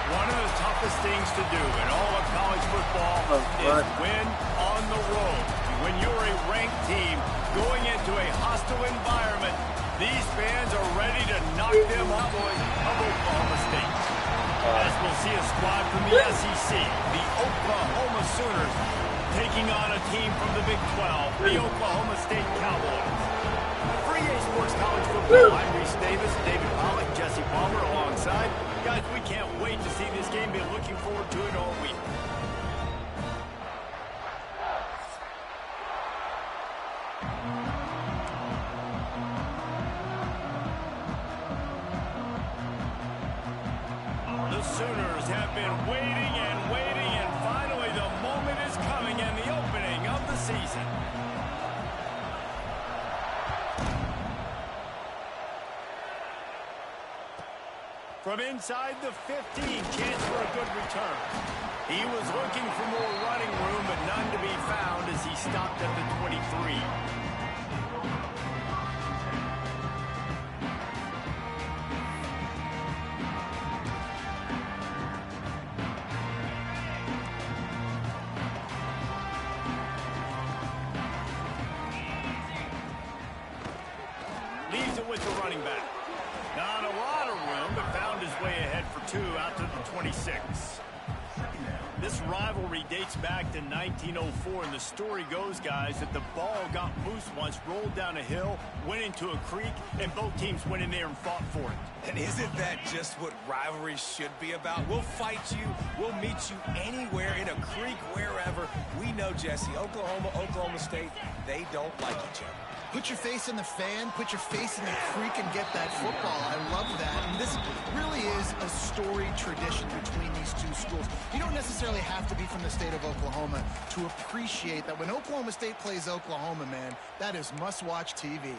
One of the toughest things to do in all of college football is win on the road. When you're a ranked team going into a hostile environment, these fans are ready to knock them out of Oklahoma State. As we'll see a squad from the SEC, the Oklahoma Sooners, taking on a team from the Big 12, the Oklahoma State Cowboys. For EA Sports College Football, I'm Reese Davis, David Pollock, Jesse Palmer alongside. Guys, we can't wait to see this game. Been looking forward to it all week. The Sooners have been waiting and waiting, and finally the moment is coming and the opening of the season. From inside the 15, chance for a good return. He was looking for more running room, but none to be found as he stopped at the 23. it with the running back. Not a lot of room, but found his way ahead for 2 out to the 26. This rivalry dates back to 1904, and the story goes, guys, that the ball got loose once, rolled down a hill, went into a creek, and both teams went in there and fought for it. And isn't that just what rivalry should be about? We'll fight you. We'll meet you anywhere, in a creek, wherever. We know, Jesse, Oklahoma, Oklahoma State, they don't like each other. Put your face in the fan, put your face in the creek, and get that football. I love that. And this really is a storied tradition between these two schools. You don't necessarily have to be from the state of Oklahoma to appreciate that when Oklahoma State plays Oklahoma, man, that is must-watch TV.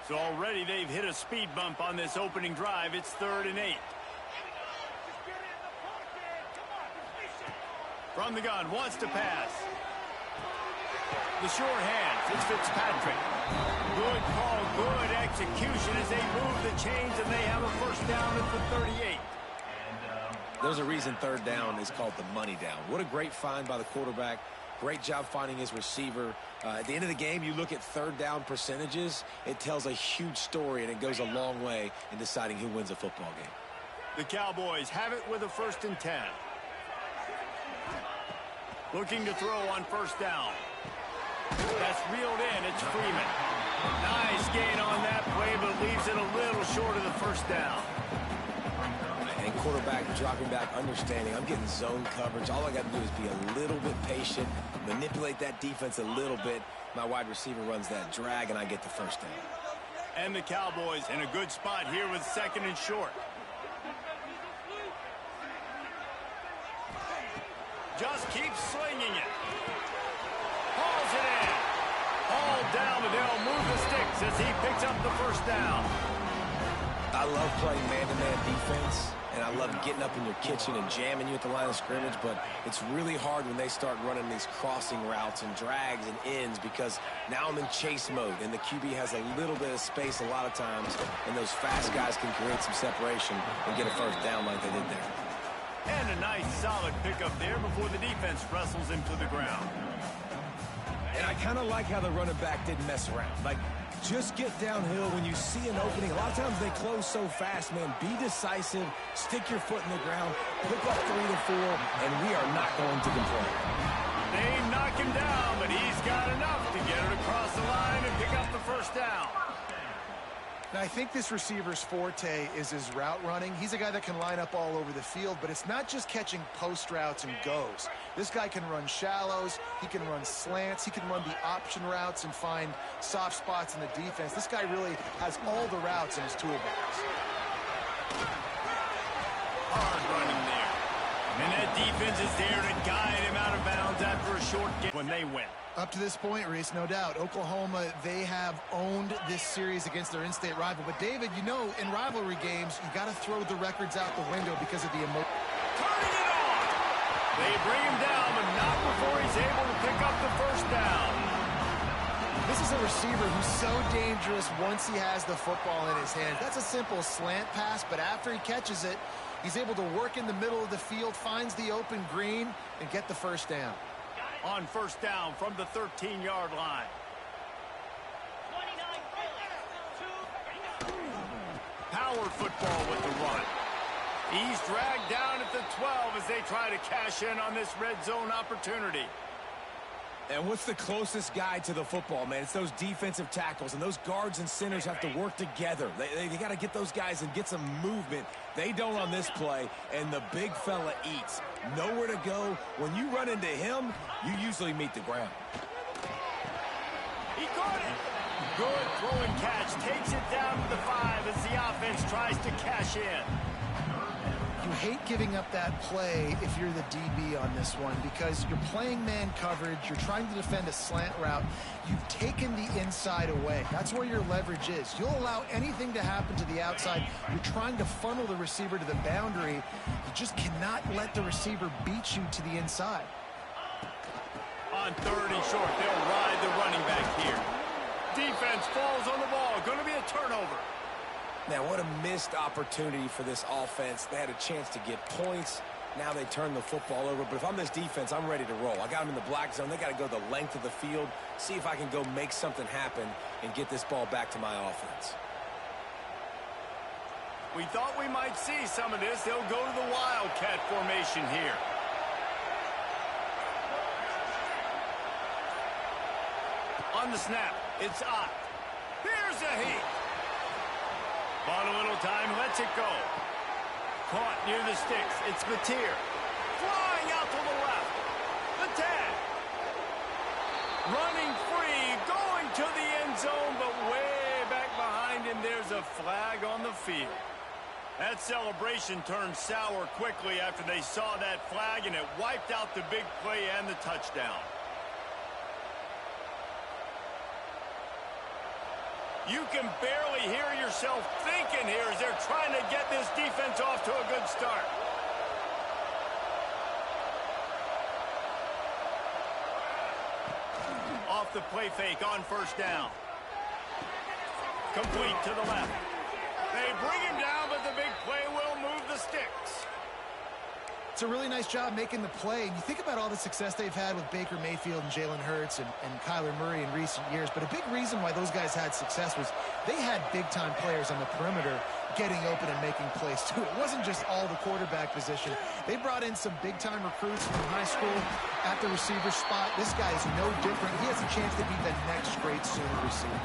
So already they've hit a speed bump on this opening drive. It's 3rd and 8. From the gun, wants to pass. The short hands, it's Fitzpatrick. Good call, good execution as they move the chains, and they have a first down at the 38. There's a reason 3rd down is called the money down. What a great find by the quarterback. Great job finding his receiver. At the end of the game, you look at 3rd down percentages. It tells a huge story, and it goes a long way in deciding who wins a football game. The Cowboys have it with a 1st and 10. Looking to throw on 1st down. That's reeled in. It's Freeman. Nice gain on that play, but leaves it a little short of the 1st down. And quarterback dropping back, understanding I'm getting zone coverage. All I got to do is be a little bit patient, manipulate that defense a little bit. My wide receiver runs that drag, and I get the 1st down. And the Cowboys in a good spot here with 2nd and short. Just keeps slinging it. Hauls it in. Hauled down, but they'll move the sticks as he picks up the 1st down. I love playing man-to-man defense, and I love getting up in your kitchen and jamming you at the line of scrimmage, but it's really hard when they start running these crossing routes and drags and ends because now I'm in chase mode, and the QB has a little bit of space a lot of times, and those fast guys can create some separation and get a 1st down like they did there. And a nice solid pickup there before the defense wrestles him to the ground. And I kind of like how the running back didn't mess around. Like, just get downhill when you see an opening. A lot of times they close so fast, man. Be decisive, stick your foot in the ground, pick up 3 to 4, and we are not going to complain. They knock him down, but he's got enough to get it across the line and pick up the 1st down. Now, I think this receiver's forte is his route running. He's a guy that can line up all over the field, but it's not just catching post routes and goes. This guy can run shallows, he can run slants, he can run the option routes and find soft spots in the defense. This guy really has all the routes in his toolbox. Hard running there. And that defense is there to guide him out of bounds after a short game when they win. Up to this point, Reese, no doubt, Oklahoma, they have owned this series against their in-state rival. But, David, you know, in rivalry games, you got to throw the records out the window because of the emotion. Turning it on! They bring him down, but not before he's able to pick up the 1st down. This is a receiver who's so dangerous once he has the football in his hands. That's a simple slant pass, but after he catches it, he's able to work in the middle of the field, finds the open green, and get the 1st down. On 1st down from the 13-yard line. Power football with the run. He's dragged down at the 12 as they try to cash in on this red zone opportunity. And what's the closest guy to the football, man? It's those defensive tackles, and those guards and centers have to work together. They got to get those guys and get some movement. They don't on this play, and the big fella eats. Nowhere to go. When you run into him, you usually meet the ground. He caught it. Good throw and catch. Takes it down to the 5 as the offense tries to cash in. You hate giving up that play if you're the DB on this one because you're playing man coverage, you're trying to defend a slant route, you've taken the inside away. That's where your leverage is. You'll allow anything to happen to the outside. You're trying to funnel the receiver to the boundary. You just cannot let the receiver beat you to the inside. On 3rd and short, they'll ride the running back here. Defense falls on the ball. Going to be a turnover. Man, what a missed opportunity for this offense. They had a chance to get points, Now they turn the football over. But if I'm this defense, I'm ready to roll. I got them in the black zone. They got to go the length of the field, see if I can go make something happen and get this ball back to my offense. We thought we might see some of this. They'll go to the Wildcat formation here. On the snap, it's Ott. Here's a heat. Bought a little time, lets it go. Caught near the sticks. It's Mateer. Flying out to the left. The tag. Running free, going to the end zone, but way back behind him, there's a flag on the field. That celebration turned sour quickly after they saw that flag, and it wiped out the big play and the touchdown. You can barely hear yourself thinking here as they're trying to get this defense off to a good start. Off the play fake on first down. Complete to the left. They bring him down, but the big play will move the sticks. It's a really nice job making the play. And you think about all the success they've had with Baker Mayfield and Jalen Hurts and Kyler Murray in recent years. But a big reason why those guys had success was they had big-time players on the perimeter getting open and making plays, too. It wasn't just all the quarterback position. They brought in some big-time recruits from high school at the receiver spot. This guy is no different. He has a chance to be the next great Sooner receiver.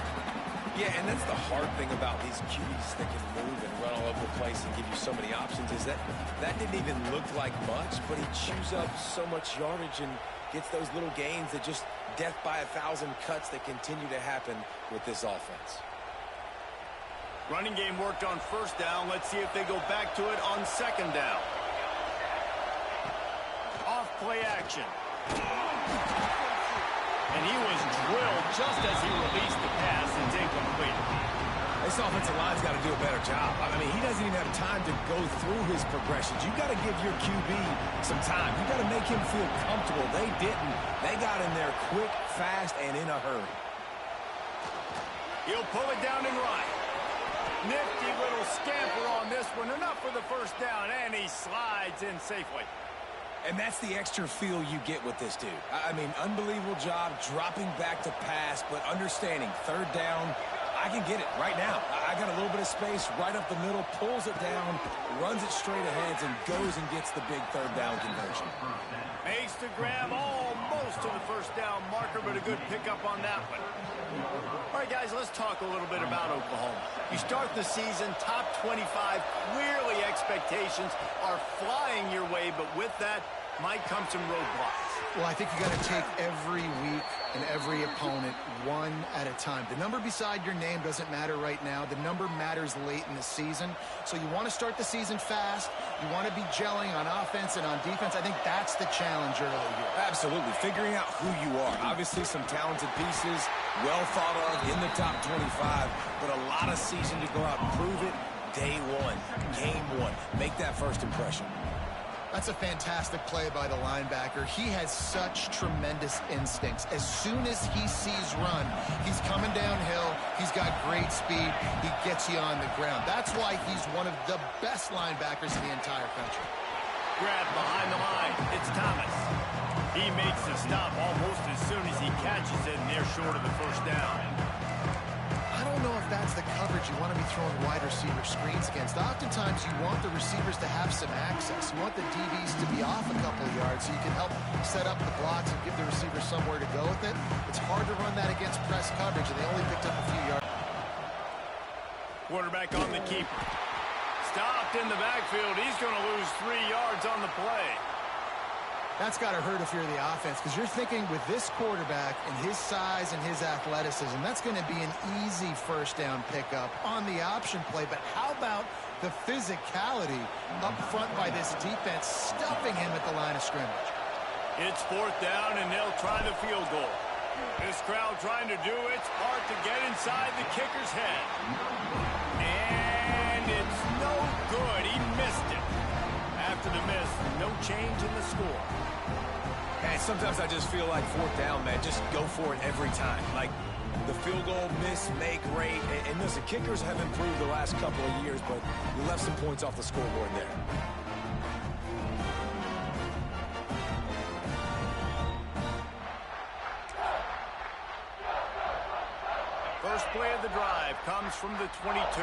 Yeah, and that's the hard thing about these QBs that can move and run all over the place and give you so many options is that didn't even look like much, but he chews up so much yardage and gets those little gains that just death by 1,000 cuts that continue to happen with this offense. Running game worked on first down. Let's see if they go back to it on second down. Off play action. And he was drilled just as he released the pass. It's incomplete. This offensive line's got to do a better job. I mean, he doesn't even have time to go through his progressions. You've got to give your QB some time. You've got to make him feel comfortable. They didn't. They got in there quick, fast, and in a hurry. He'll pull it down and run. Nifty little scamper on this one. Enough for the first down, and he slides in safely. And that's the extra feel you get with this dude. I mean, unbelievable job dropping back to pass, but understanding third down, I can get it right now. I got a little bit of space right up the middle, pulls it down, runs it straight ahead, and goes and gets the big third down conversion. Makes the grab almost to the first down marker, but a good pickup on that one. All right, guys, let's talk a little bit about Oklahoma. You start the season top 25. Clearly expectations are flying your way, but with that might come some roadblocks. Well, I think you got to take every week and every opponent one at a time. The number beside your name doesn't matter right now. The number matters late in the season. So you want to start the season fast. You want to be gelling on offense and on defense. I think that's the challenge early here. Absolutely. Figuring out who you are. Obviously some talented pieces, well thought of in the top 25, but a lot of season to go out and prove it. Day one, game one. Make that first impression. That's a fantastic play by the linebacker. He has such tremendous instincts. As soon as he sees run, he's coming downhill. He's got great speed. He gets you on the ground. That's why he's one of the best linebackers in the entire country. Grab behind the line. It's Thomas. He makes the stop almost as soon as he catches it, and they're short of the first down. I don't know if that's the coverage you want to be throwing wide receiver screens against. Oftentimes, you want the receivers to have some access. You want the DBs to be off a couple of yards so you can help set up the blocks and give the receivers somewhere to go with it. It's hard to run that against press coverage, and they only picked up a few yards. Quarterback on the keeper. Stopped in the backfield. He's going to lose 3 yards on the play. That's got to hurt if you're the offense, because you're thinking with this quarterback and his size and his athleticism, that's going to be an easy first down pickup on the option play. But how about the physicality up front by this defense, stuffing him at the line of scrimmage? It's fourth down, and they'll try the field goal. This crowd trying to do its part to get inside the kicker's head. And it's no good. He missed it. After the miss, no change in the score. And sometimes I just feel like fourth down, man, just go for it every time. Like the field goal miss, make rate. And listen, kickers have improved the last couple of years, but we left some points off the scoreboard there. play of the drive comes from the 22.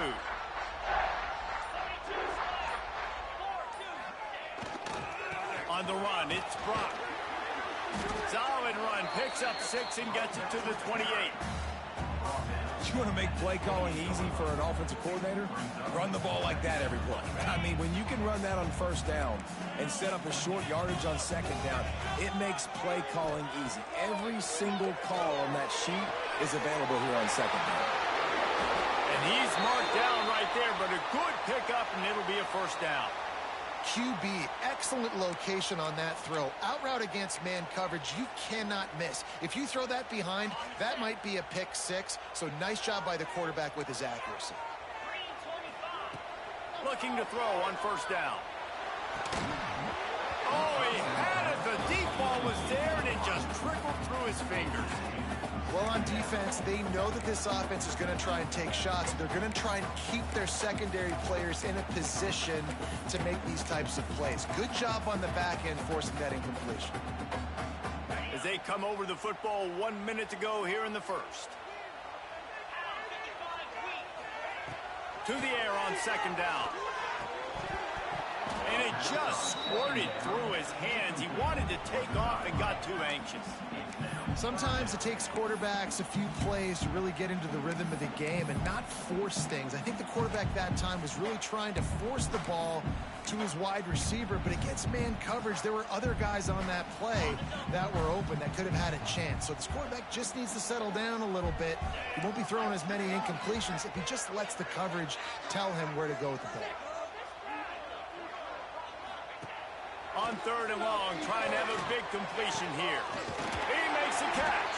On the run, it's Brock. Solid run, picks up 6 and gets it to the 28. You want to make play calling easy for an offensive coordinator? Run the ball like that every play. I mean, when you can run that on first down and set up a short yardage on second down, it makes play calling easy. Every single call on that sheet is available here on second down. And he's marked down right there, but a good pickup, and it'll be a first down. QB, excellent location on that throw. Out route against man coverage, you cannot miss. If you throw that behind, that might be a pick 6. So nice job by the quarterback with his accuracy. Looking to throw on first down. Oh, he had it. The deep ball was there, and it just trickled through his fingers. Well, on defense, they know that this offense is going to try and take shots. They're going to try and keep their secondary players in a position to make these types of plays. Good job on the back end forcing that incompletion. As they come over the football, 1 minute to go here in the first. To the air on second down. And it just squirted through his hands. He wanted to take off and got too anxious. Sometimes it takes quarterbacks a few plays to really get into the rhythm of the game and not force things. I think the quarterback that time was really trying to force the ball to his wide receiver, but against man coverage, there were other guys on that play that were open that could have had a chance. So this quarterback just needs to settle down a little bit. He won't be throwing as many incompletions if he just lets the coverage tell him where to go with the ball. On third and long, trying to have a big completion here. He makes a catch.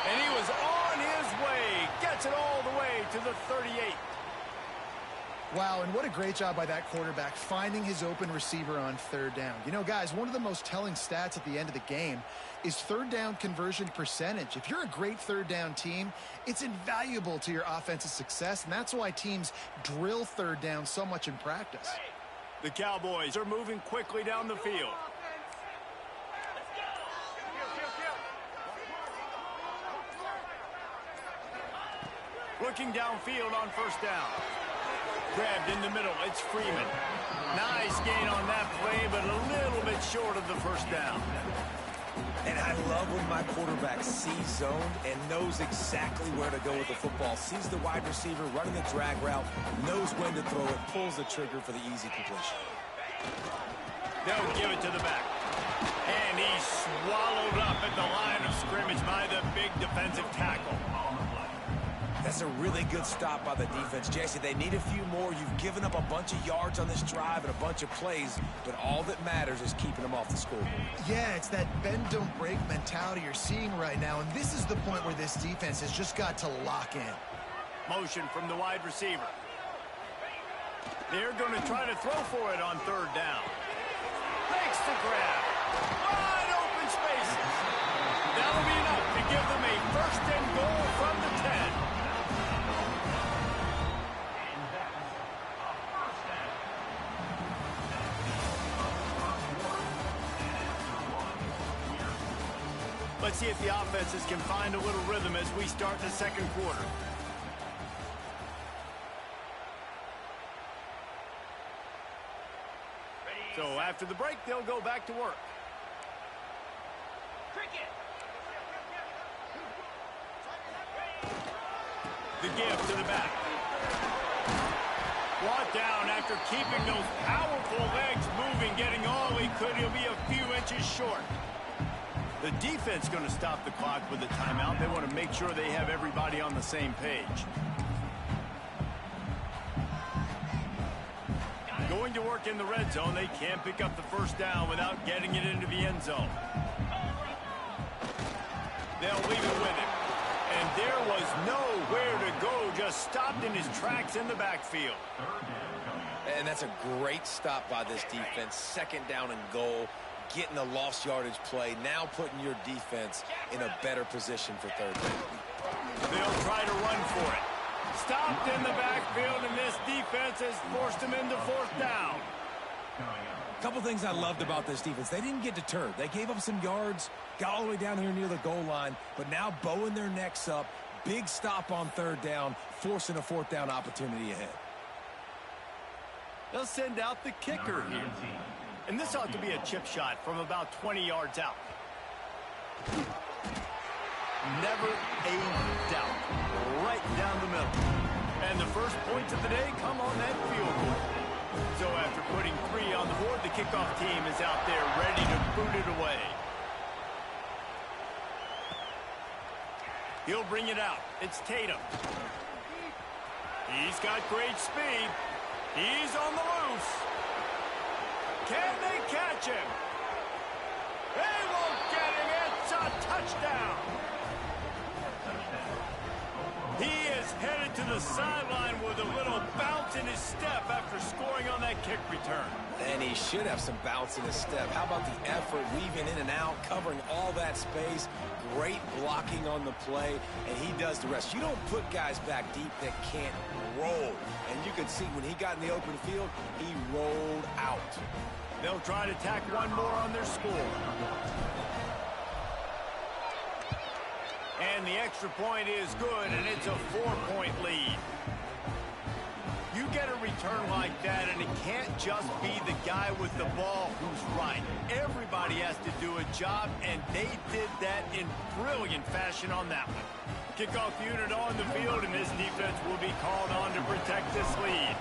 And he was on his way. Gets it all the way to the 38. Wow, and what a great job by that quarterback finding his open receiver on third down. You know, guys, one of the most telling stats at the end of the game is third down conversion percentage. If you're a great third down team, it's invaluable to your offensive success, and that's why teams drill third down so much in practice. The Cowboys are moving quickly down the field. Looking downfield on first down. Grabbed in the middle. It's Freeman. Nice gain on that play, but a little bit short of the first down. And I love when my quarterback sees zone and knows exactly where to go with the football. Sees the wide receiver running the drag route, knows when to throw it, pulls the trigger for the easy completion. They'll give it to the back. And he's swallowed up at the line of scrimmage by the big defensive tackle. That's a really good stop by the defense. Jesse, they need a few more. You've given up a bunch of yards on this drive and a bunch of plays, but all that matters is keeping them off the scoreboard. Yeah, it's that bend, don't break mentality you're seeing right now, and this is the point where this defense has just got to lock in. Motion from the wide receiver. They're going to try to throw for it on third down. Makes the grab. Wide open spaces. That'll be enough to give them a first and goal from the 10. Let's see if the offenses can find a little rhythm as we start the second quarter. So after the break, they'll go back to work. The give to the back. Brought down after keeping those powerful legs moving, getting all he could. He'll be a few inches short. The defense going to stop the clock with a timeout. They want to make sure they have everybody on the same page. Going to work in the red zone. They can't pick up the first down without getting it into the end zone. They'll leave it with him. And there was nowhere to go. Just stopped in his tracks in the backfield. And that's a great stop by this defense. Second down and goal. Getting a lost yardage play, now putting your defense in a better position for third down. They'll try to run for it. Stopped in the backfield, and this defense has forced him into fourth down. A couple things I loved about this defense. They didn't get deterred. They gave up some yards, got all the way down here near the goal line, but now bowing their necks up, big stop on third down, forcing a fourth down opportunity ahead. They'll send out the kicker here. And this ought to be a chip shot from about 20 yards out. Never a doubt. Right down the middle. And the first points of the day come on that field goal. So after putting 3 on the board, the kickoff team is out there ready to boot it away. He'll bring it out. It's Tatum. He's got great speed. He's on the loose. Can they catch him? They won't get him. It's a touchdown. He is headed to the sideline with a little bounce in his step after scoring on that kick return. And he should have some bounce in his step. How about the effort, weaving in and out, covering all that space, great blocking on the play, and he does the rest. You don't put guys back deep that can't roll. And you can see when he got in the open field, he rolled out. They'll try to tack one more on their score. And the extra point is good, and it's a 4-point lead. You get a return like that, and it can't just be the guy with the ball who's right. Everybody has to do a job, and they did that in brilliant fashion on that one. Kickoff unit on the field, and this defense will be called on to protect this lead.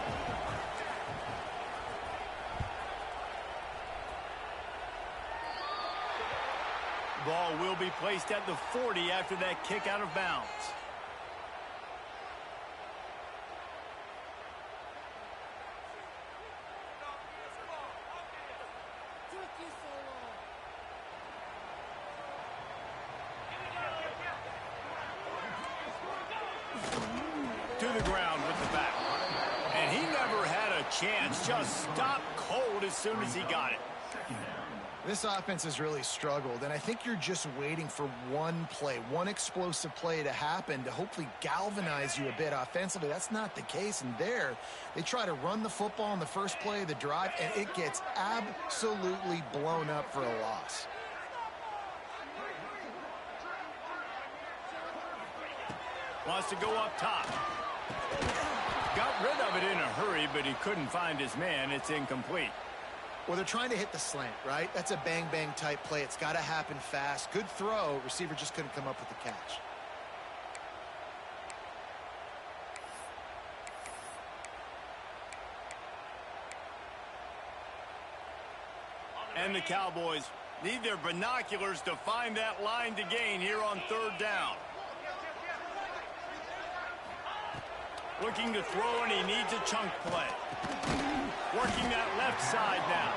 Ball will be placed at the 40 after that kick out of bounds. To the ground with the back. And he never had a chance. Just stopped cold as soon as he got it. This offense has really struggled, and I think you're just waiting for one play, one explosive play to happen to hopefully galvanize you a bit offensively. That's not the case, and there, they try to run the football in the first play of the drive, and it gets absolutely blown up for a loss. Wants to go up top. Got rid of it in a hurry, but he couldn't find his man. It's incomplete. Well, they're trying to hit the slant, right? That's a bang-bang type play. It's got to happen fast. Good throw. Receiver just couldn't come up with the catch. And the Cowboys need their binoculars to find that line to gain here on third down. Looking to throw, and he needs a chunk play. Working that left side now.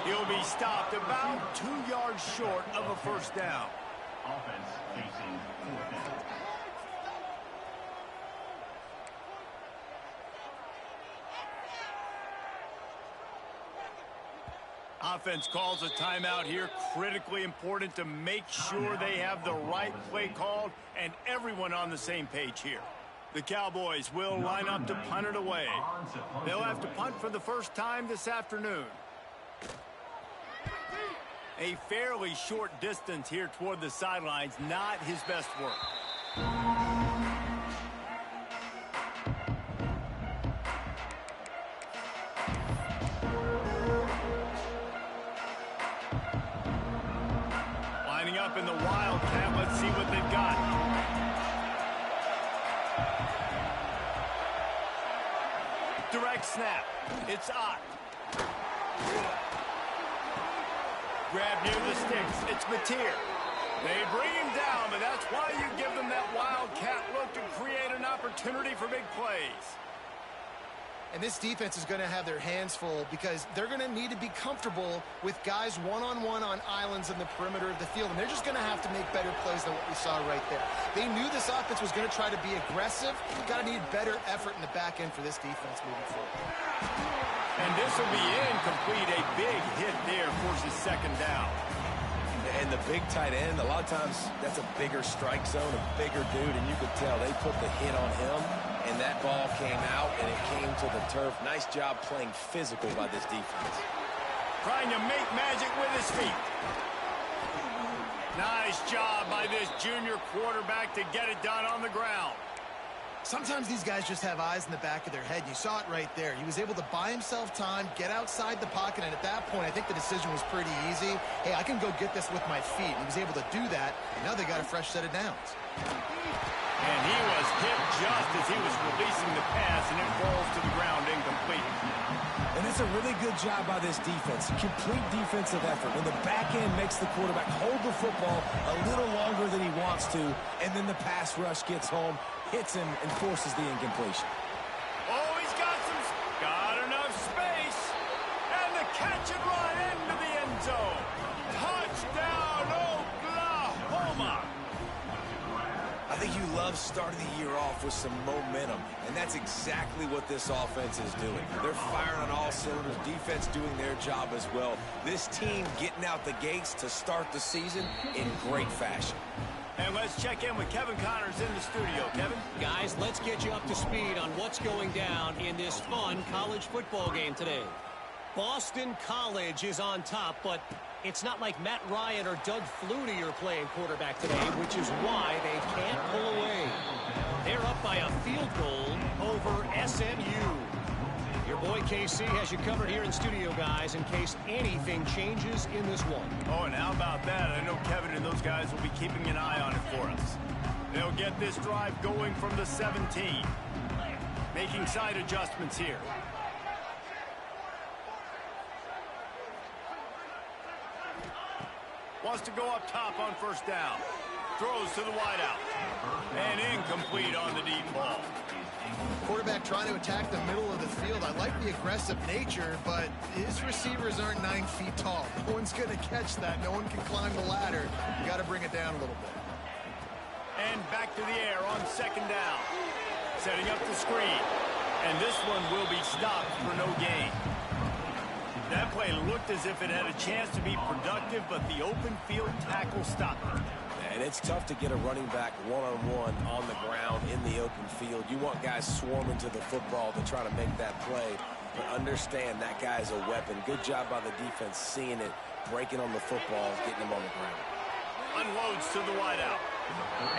He'll be stopped about 2 yards short of a first down. Offense facing fourth down. Offense calls a timeout here. Critically important to make sure they have the right play called and everyone on the same page here. The Cowboys will line up to punt it away. They'll have to punt for the first time this afternoon. A fairly short distance here toward the sidelines, not his best work. Lining up in the Wildcat, let's see what they've got. Direct snap. It's Ott. Grab near the sticks. It's Mateer. They bring him down, but that's why you give them that Wildcat look to create an opportunity for big plays. And this defense is going to have their hands full because they're going to need to be comfortable with guys one-on-one on islands in the perimeter of the field. And they're just going to have to make better plays than what we saw right there. They knew this offense was going to try to be aggressive. Got to need better effort in the back end for this defense moving forward. And this will be incomplete. A big hit there forces second down. And the big tight end, a lot of times that's a bigger strike zone, a bigger dude, and you could tell they put the hit on him, and that ball came out, and it came to the turf. Nice job playing physical by this defense. Trying to make magic with his feet. Nice job by this junior quarterback to get it done on the ground. Sometimes these guys just have eyes in the back of their head. You saw it right there. He was able to buy himself time, get outside the pocket, and at that point, I think the decision was pretty easy. Hey, I can go get this with my feet. He was able to do that, and now they got a fresh set of downs. And he was hit just as he was releasing the pass, and it falls to the ground incomplete. And it's a really good job by this defense. Complete defensive effort. When the back end makes the quarterback hold the football a little longer than he wants to, and then the pass rush gets home, hits him, and forces the incompletion. Oh, he's got enough space. And the catch and run into the end zone. Touchdown, Oklahoma. I think you love starting the year off with some momentum, and that's exactly what this offense is doing. They're firing on all cylinders, defense doing their job as well. This team getting out the gates to start the season in great fashion. And let's check in with Kevin Connors in the studio. Kevin? Guys, let's get you up to speed on what's going down in this fun college football game today. Boston College is on top, but it's not like Matt Ryan or Doug Flutie are playing quarterback today, which is why they can't pull away. They're up by a field goal over SMU. Your boy KC has you covered here in studio, guys, in case anything changes in this one. Oh, and how about that? I know Kevin and those guys will be keeping an eye on it for us. They'll get this drive going from the 17. Making side adjustments here. Wants to go up top on first down. Throws to the wideout. And incomplete on the deep ball. Quarterback trying to attack the middle of the field. I like the aggressive nature, but his receivers aren't 9 feet tall. No one's going to catch that. No one can climb the ladder. You got to bring it down a little bit. And back to the air on second down. Setting up the screen. And this one will be stopped for no gain. That play looked as if it had a chance to be productive, but the open field tackle stopped it. And it's tough to get a running back one-on-one on the ground in the open field. You want guys swarming to the football to try to make that play, but understand that guy's a weapon. Good job by the defense seeing it, breaking on the football, getting him on the ground. Unloads to the wideout.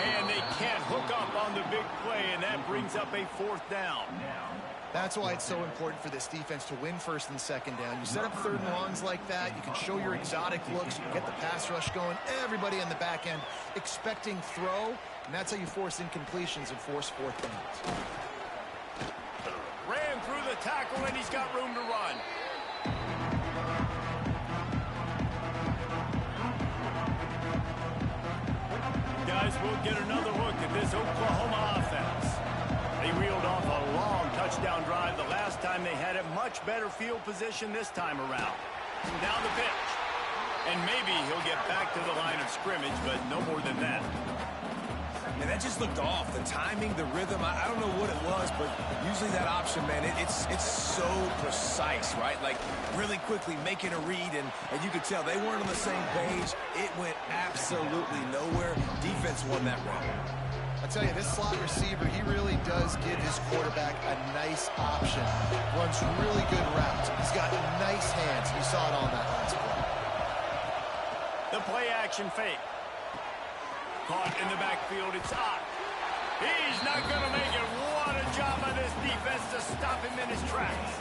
And they can't hook up on the big play, and that brings up a fourth down. That's why it's so important for this defense to win first and second down. You set up third and longs like that, you can show your exotic looks, you can get the pass rush going, everybody on the back end expecting throw, and that's how you force incompletions and force fourth downs. Ran through the tackle, and he's got room to run. Guys, we'll get another look at this Oklahoma offense. They reeled off a long touchdown drive the last time they had it. Much better field position this time around. Down the pitch. And maybe he'll get back to the line of scrimmage, but no more than that. And that just looked off. The timing, the rhythm, I don't know what it was, but usually that option, man, it's so precise, right? Like really quickly making a read, and you could tell they weren't on the same page. It went absolutely nowhere. Defense won that round. I tell you, this slot receiver, he really does give his quarterback a nice option. Runs really good routes. He's got nice hands. You saw it on that last play. The play action fake. Caught in the backfield, it's Ott. He's not going to make it. What a job by this defense to stop him in his tracks.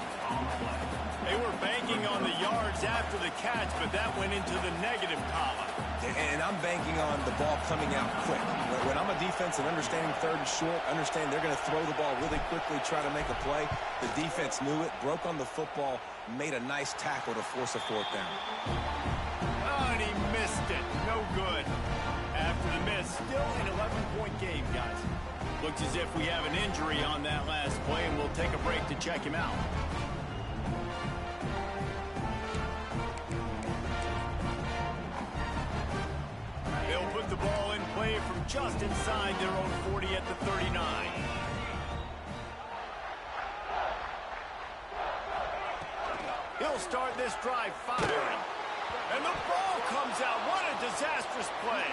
They were banking on the yards after the catch, but that went into the negative column. And I'm banking on the ball coming out quick. When I'm a defense and understanding third and short, understand they're going to throw the ball really quickly, try to make a play. The defense knew it, broke on the football, made a nice tackle to force a fourth down. Oh, and he missed it. No good. After the miss, still an 11-point game, guys. Looks as if we have an injury on that last play, and we'll take a break to check him out. They'll put the ball in play from just inside their own 40 at the 39. He'll start this drive firing. And the ball comes out. What a disastrous play.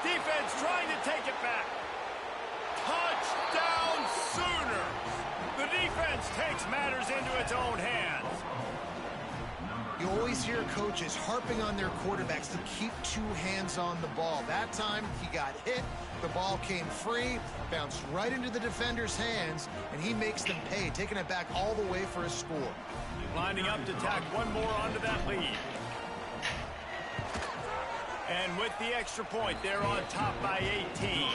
Defense trying to take it back. Touchdown Sooners. The defense takes matters into its own hands. You always hear coaches harping on their quarterbacks to keep 2 hands on the ball. That time, he got hit. The ball came free, bounced right into the defender's hands, and he makes them pay, taking it back all the way for a score. Lining up to tack one more onto that lead. And with the extra point, they're on top by 18.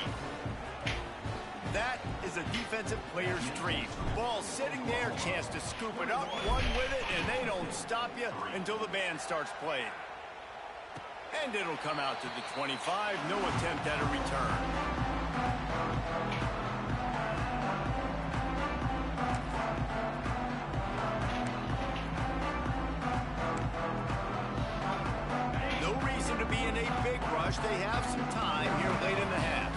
That is a defensive player's dream. Ball sitting there, chance to scoop it up, run with it, and they don't stop you until the band starts playing. And it'll come out to the 25. No attempt at a return. No reason to be in a big rush. They have some time here late in the half.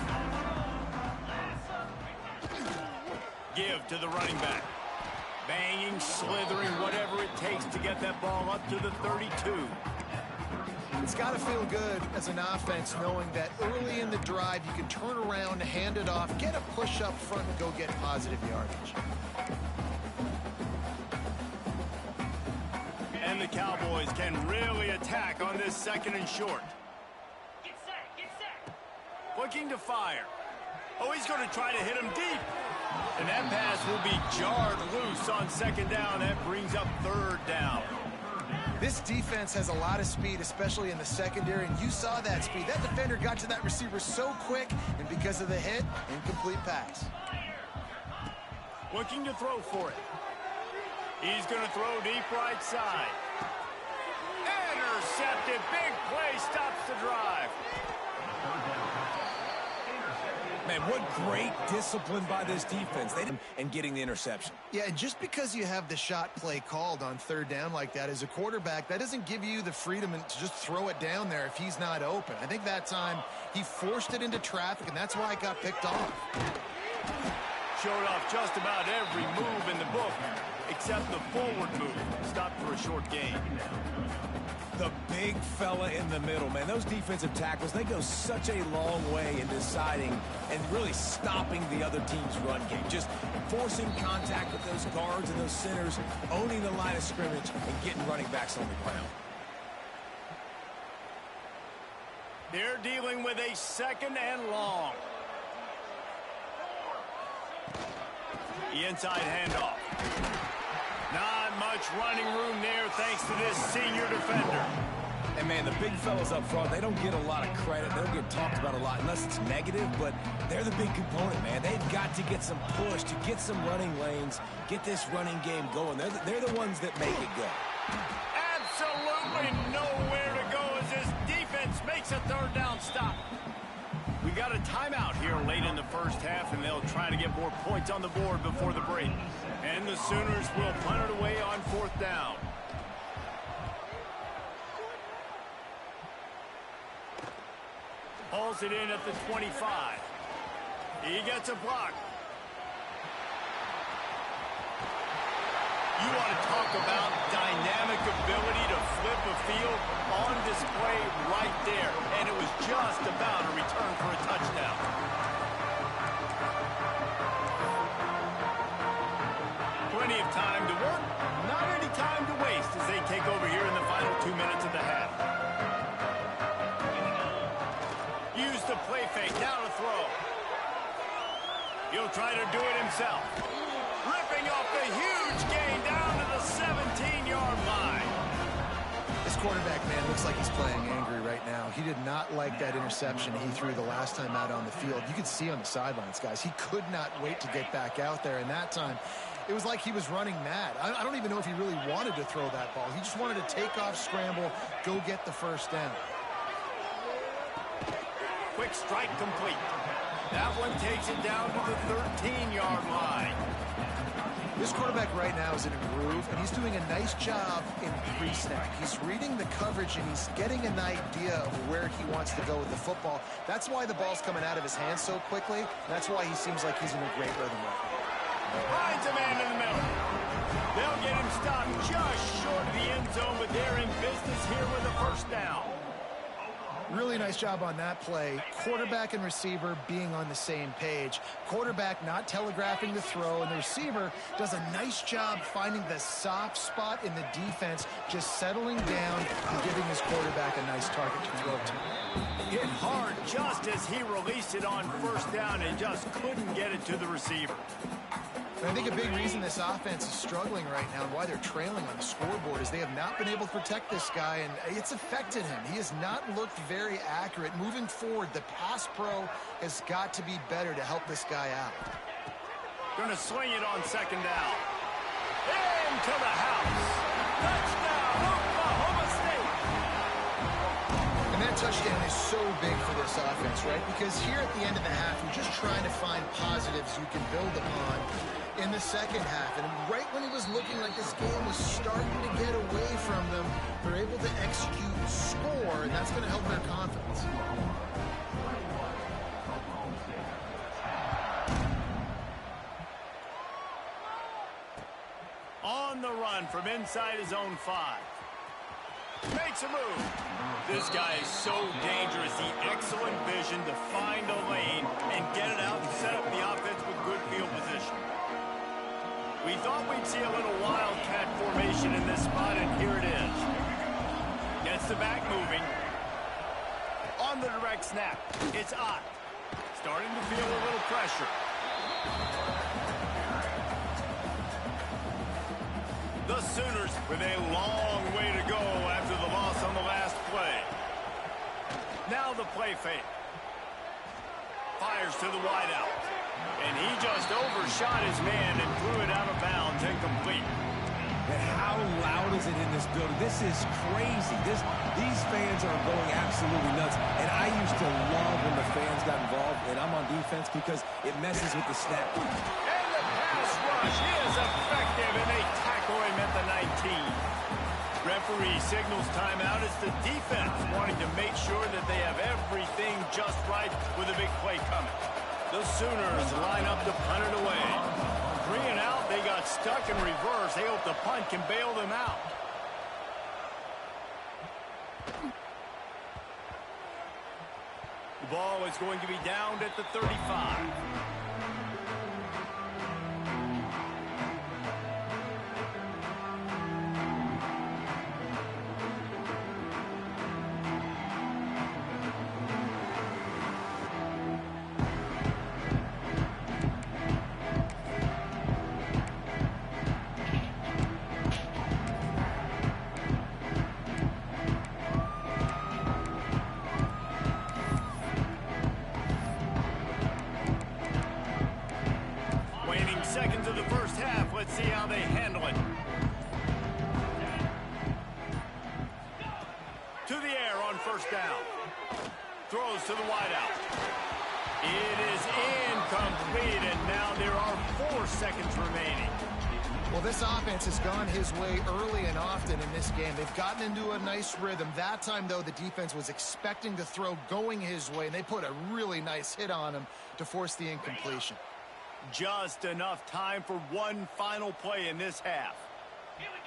Give to the running back. Banging, slithering, whatever it takes to get that ball up to the 32. It's got to feel good as an offense knowing that early in the drive you can turn around, hand it off, get a push up front, and go get positive yardage. And the Cowboys can really attack on this 2nd and short. Get set. Looking to fire. Oh, he's going to try to hit him deep. And that pass will be jarred loose on 2nd down. That brings up 3rd down. This defense has a lot of speed, especially in the secondary, and you saw that speed. That defender got to that receiver so quick, and because of the hit, incomplete pass. Looking to throw for it. He's going to throw deep right side. Intercepted. Big play stops the drive. Man, what great discipline by this defense. And getting the interception. Yeah, and just because you have the shot play called on 3rd down like that as a quarterback, that doesn't give you the freedom to just throw it down there if he's not open. I think that time he forced it into traffic, and that's why it got picked off. Showed off just about every move in the book, except the forward move. Stopped for a short gain. The big fella in the middle, man. Those defensive tackles, they go such a long way in deciding and really stopping the other team's run game. Just forcing contact with those guards and those centers, owning the line of scrimmage, and getting running backs on the ground. They're dealing with a 2nd and long. The inside handoff. Not much running room there thanks to this senior defender. And, man, the big fellas up front, they don't get a lot of credit. They don't get talked about a lot unless it's negative, but they're the big component, man. They've got to get some push, to get some running lanes, get this running game going. They're the ones that make it go. Absolutely nowhere to go as this defense makes a 3rd down stop. We got a timeout here late in the 1st half, and they'll try to get more points on the board before the break. And the Sooners will punt it away on 4th down. Hauls it in at the 25. He gets a block. You want to talk about dynamic ability to flip a field on display right there. And it was just about a return for a touchdown. Plenty of time to work, not any time to waste as they take over here in the final 2 minutes of the half. Use the play fake, now to throw. He'll try to do it himself. Ripping off the huge gain down to the 17-yard line. This quarterback, man, looks like he's playing angry right now. He did not like that interception he threw the last time out on the field. You could see on the sidelines, guys, he could not wait to get back out there. And that time, it was like he was running mad. I don't even know if he really wanted to throw that ball. He just wanted to take off, scramble, go get the 1st down. Quick strike complete. That one takes it down to the 13-yard line. This quarterback right now is in a groove, and he's doing a nice job in pre-snap. He's reading the coverage, and he's getting an idea of where he wants to go with the football. That's why the ball's coming out of his hands so quickly. That's why he seems like he's in a great rhythm right now. Finds a man in the middle. They'll get him stopped just short of the end zone, but they're in business here with a 1st down. Really nice job on that play. Quarterback and receiver being on the same page. Quarterback not telegraphing the throw, and the receiver does a nice job finding the soft spot in the defense, just settling down and giving his quarterback a nice target to throw to. Hit hard just as he released it on first down and just couldn't get it to the receiver. And I think a big reason this offense is struggling right now and why they're trailing on the scoreboard is they have not been able to protect this guy, and it's affected him. He has not looked very accurate. Moving forward, the pass pro has got to be better to help this guy out. Going to swing it on second down. Into the house. Touchdown, Oklahoma State. And that touchdown is so big for this offense, right? Because here at the end of the half, you're just trying to find positives you can build upon in the second half. And right when it was looking like this game was starting to get away from them, they're able to execute, score, and that's going to help their confidence. On the run from inside his own 5. Makes a move. This guy is so dangerous. The excellent vision to find a lane and get it out and set up the offense with good field position. We thought we'd see a little wildcat formation in this spot, and here it is. Gets the back moving. On the direct snap, it's Ott. Starting to feel a little pressure. The Sooners with a long way to go after the loss on the last play. Now the play fake. Fires to the wideout. And he just overshot his man and threw it out of bounds, incomplete. And how loud is it in this building? This is crazy. These fans are going absolutely nuts. And I used to love when the fans got involved, and I'm on defense because it messes with the snap. And the pass rush is effective, and they tackle him at the 19. Referee signals timeout as the defense wanting to make sure that they have everything just right with a big play coming. The Sooners line up to punt it away. 3 and out, they got stuck in reverse. They hope the punt can bail them out. The ball is going to be downed at the 35. Seconds of the first half. Let's see how they handle it. To the air on first down. Throws to the wideout. It is incomplete, and now there are 4 seconds remaining. Well, this offense has gone his way early and often in this game. They've gotten into a nice rhythm. That time, though, the defense was expecting the throw going his way, and they put a really nice hit on him to force the incompletion. Just enough time for one final play in this half. Here we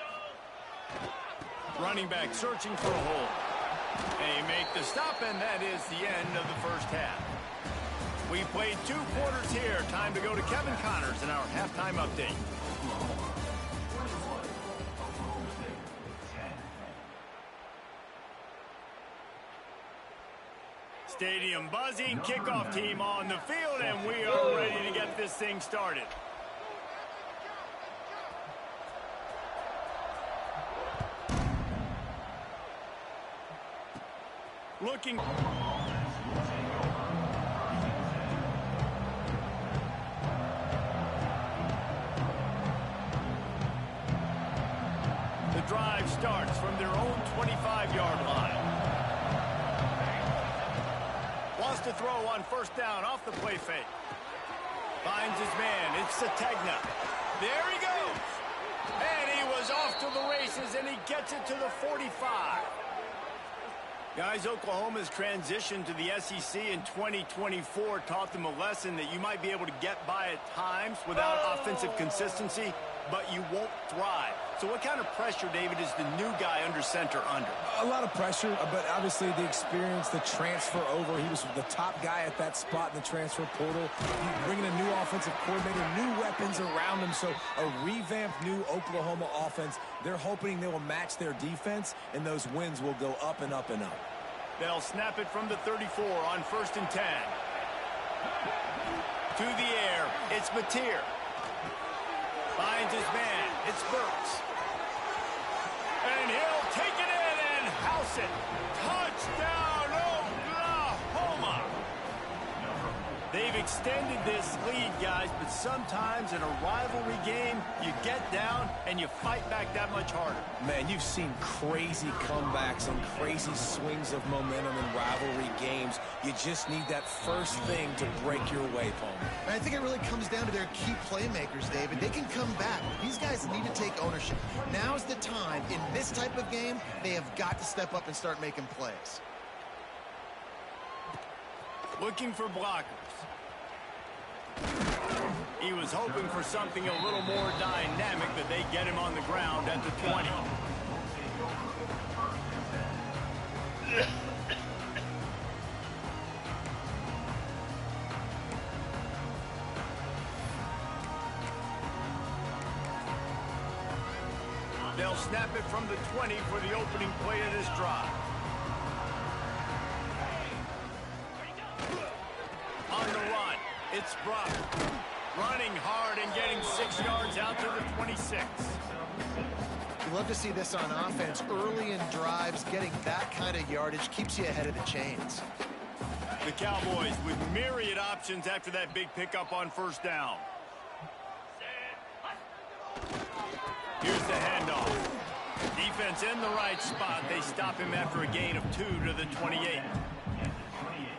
go. Running back searching for a hole. They make the stop, and that is the end of the first half. We played 2 quarters here. Time to go to Kevin Connors in our halftime update. Stadium buzzing, kickoff team on the field, and we are ready to get this thing started. Looking. The drive starts from their own 25-yard line. Wants to throw on first down off the play fake. Finds his man. It's Sategna. There he goes. And he was off to the races, and he gets it to the 45. Guys, Oklahoma's transition to the SEC in 2024 taught them a lesson that you might be able to get by at times without offensive consistency, but you won't thrive. So what kind of pressure, David, is the new guy under center under? A lot of pressure, but obviously the experience, the transfer over. He was the top guy at that spot in the transfer portal. Bringing a new offensive coordinator, new weapons around him. So a revamped new Oklahoma offense. They're hoping they will match their defense, and those wins will go up and up and up. They'll snap it from the 34 on 1st and 10. To the air, it's Mateer. Finds his man, it's Burks. And he'll take it in and house it. Touchdown, Oklahoma! They've extended this lead, guys, but sometimes in a rivalry game, you get down and you fight back that much harder. Man, you've seen crazy comebacks and crazy swings of momentum in rivalry games. You just need that first thing to break your way, Palmer. And I think it really comes down to their key playmakers, David. They can come back. These guys need to take ownership. Now's the time. In this type of game, they have got to step up and start making plays. Looking for blockers. He was hoping for something a little more dynamic, that they get him on the ground at the 20. They'll snap it from the 20 for the opening play of this drive. On the run, it's Brock. Running hard and getting 6 yards out to the 26. You love to see this on offense. Early in drives, getting that kind of yardage keeps you ahead of the chains. The Cowboys with myriad options after that big pickup on 1st down. Here's the handoff. Defense in the right spot. They stop him after a gain of 2 to the 28.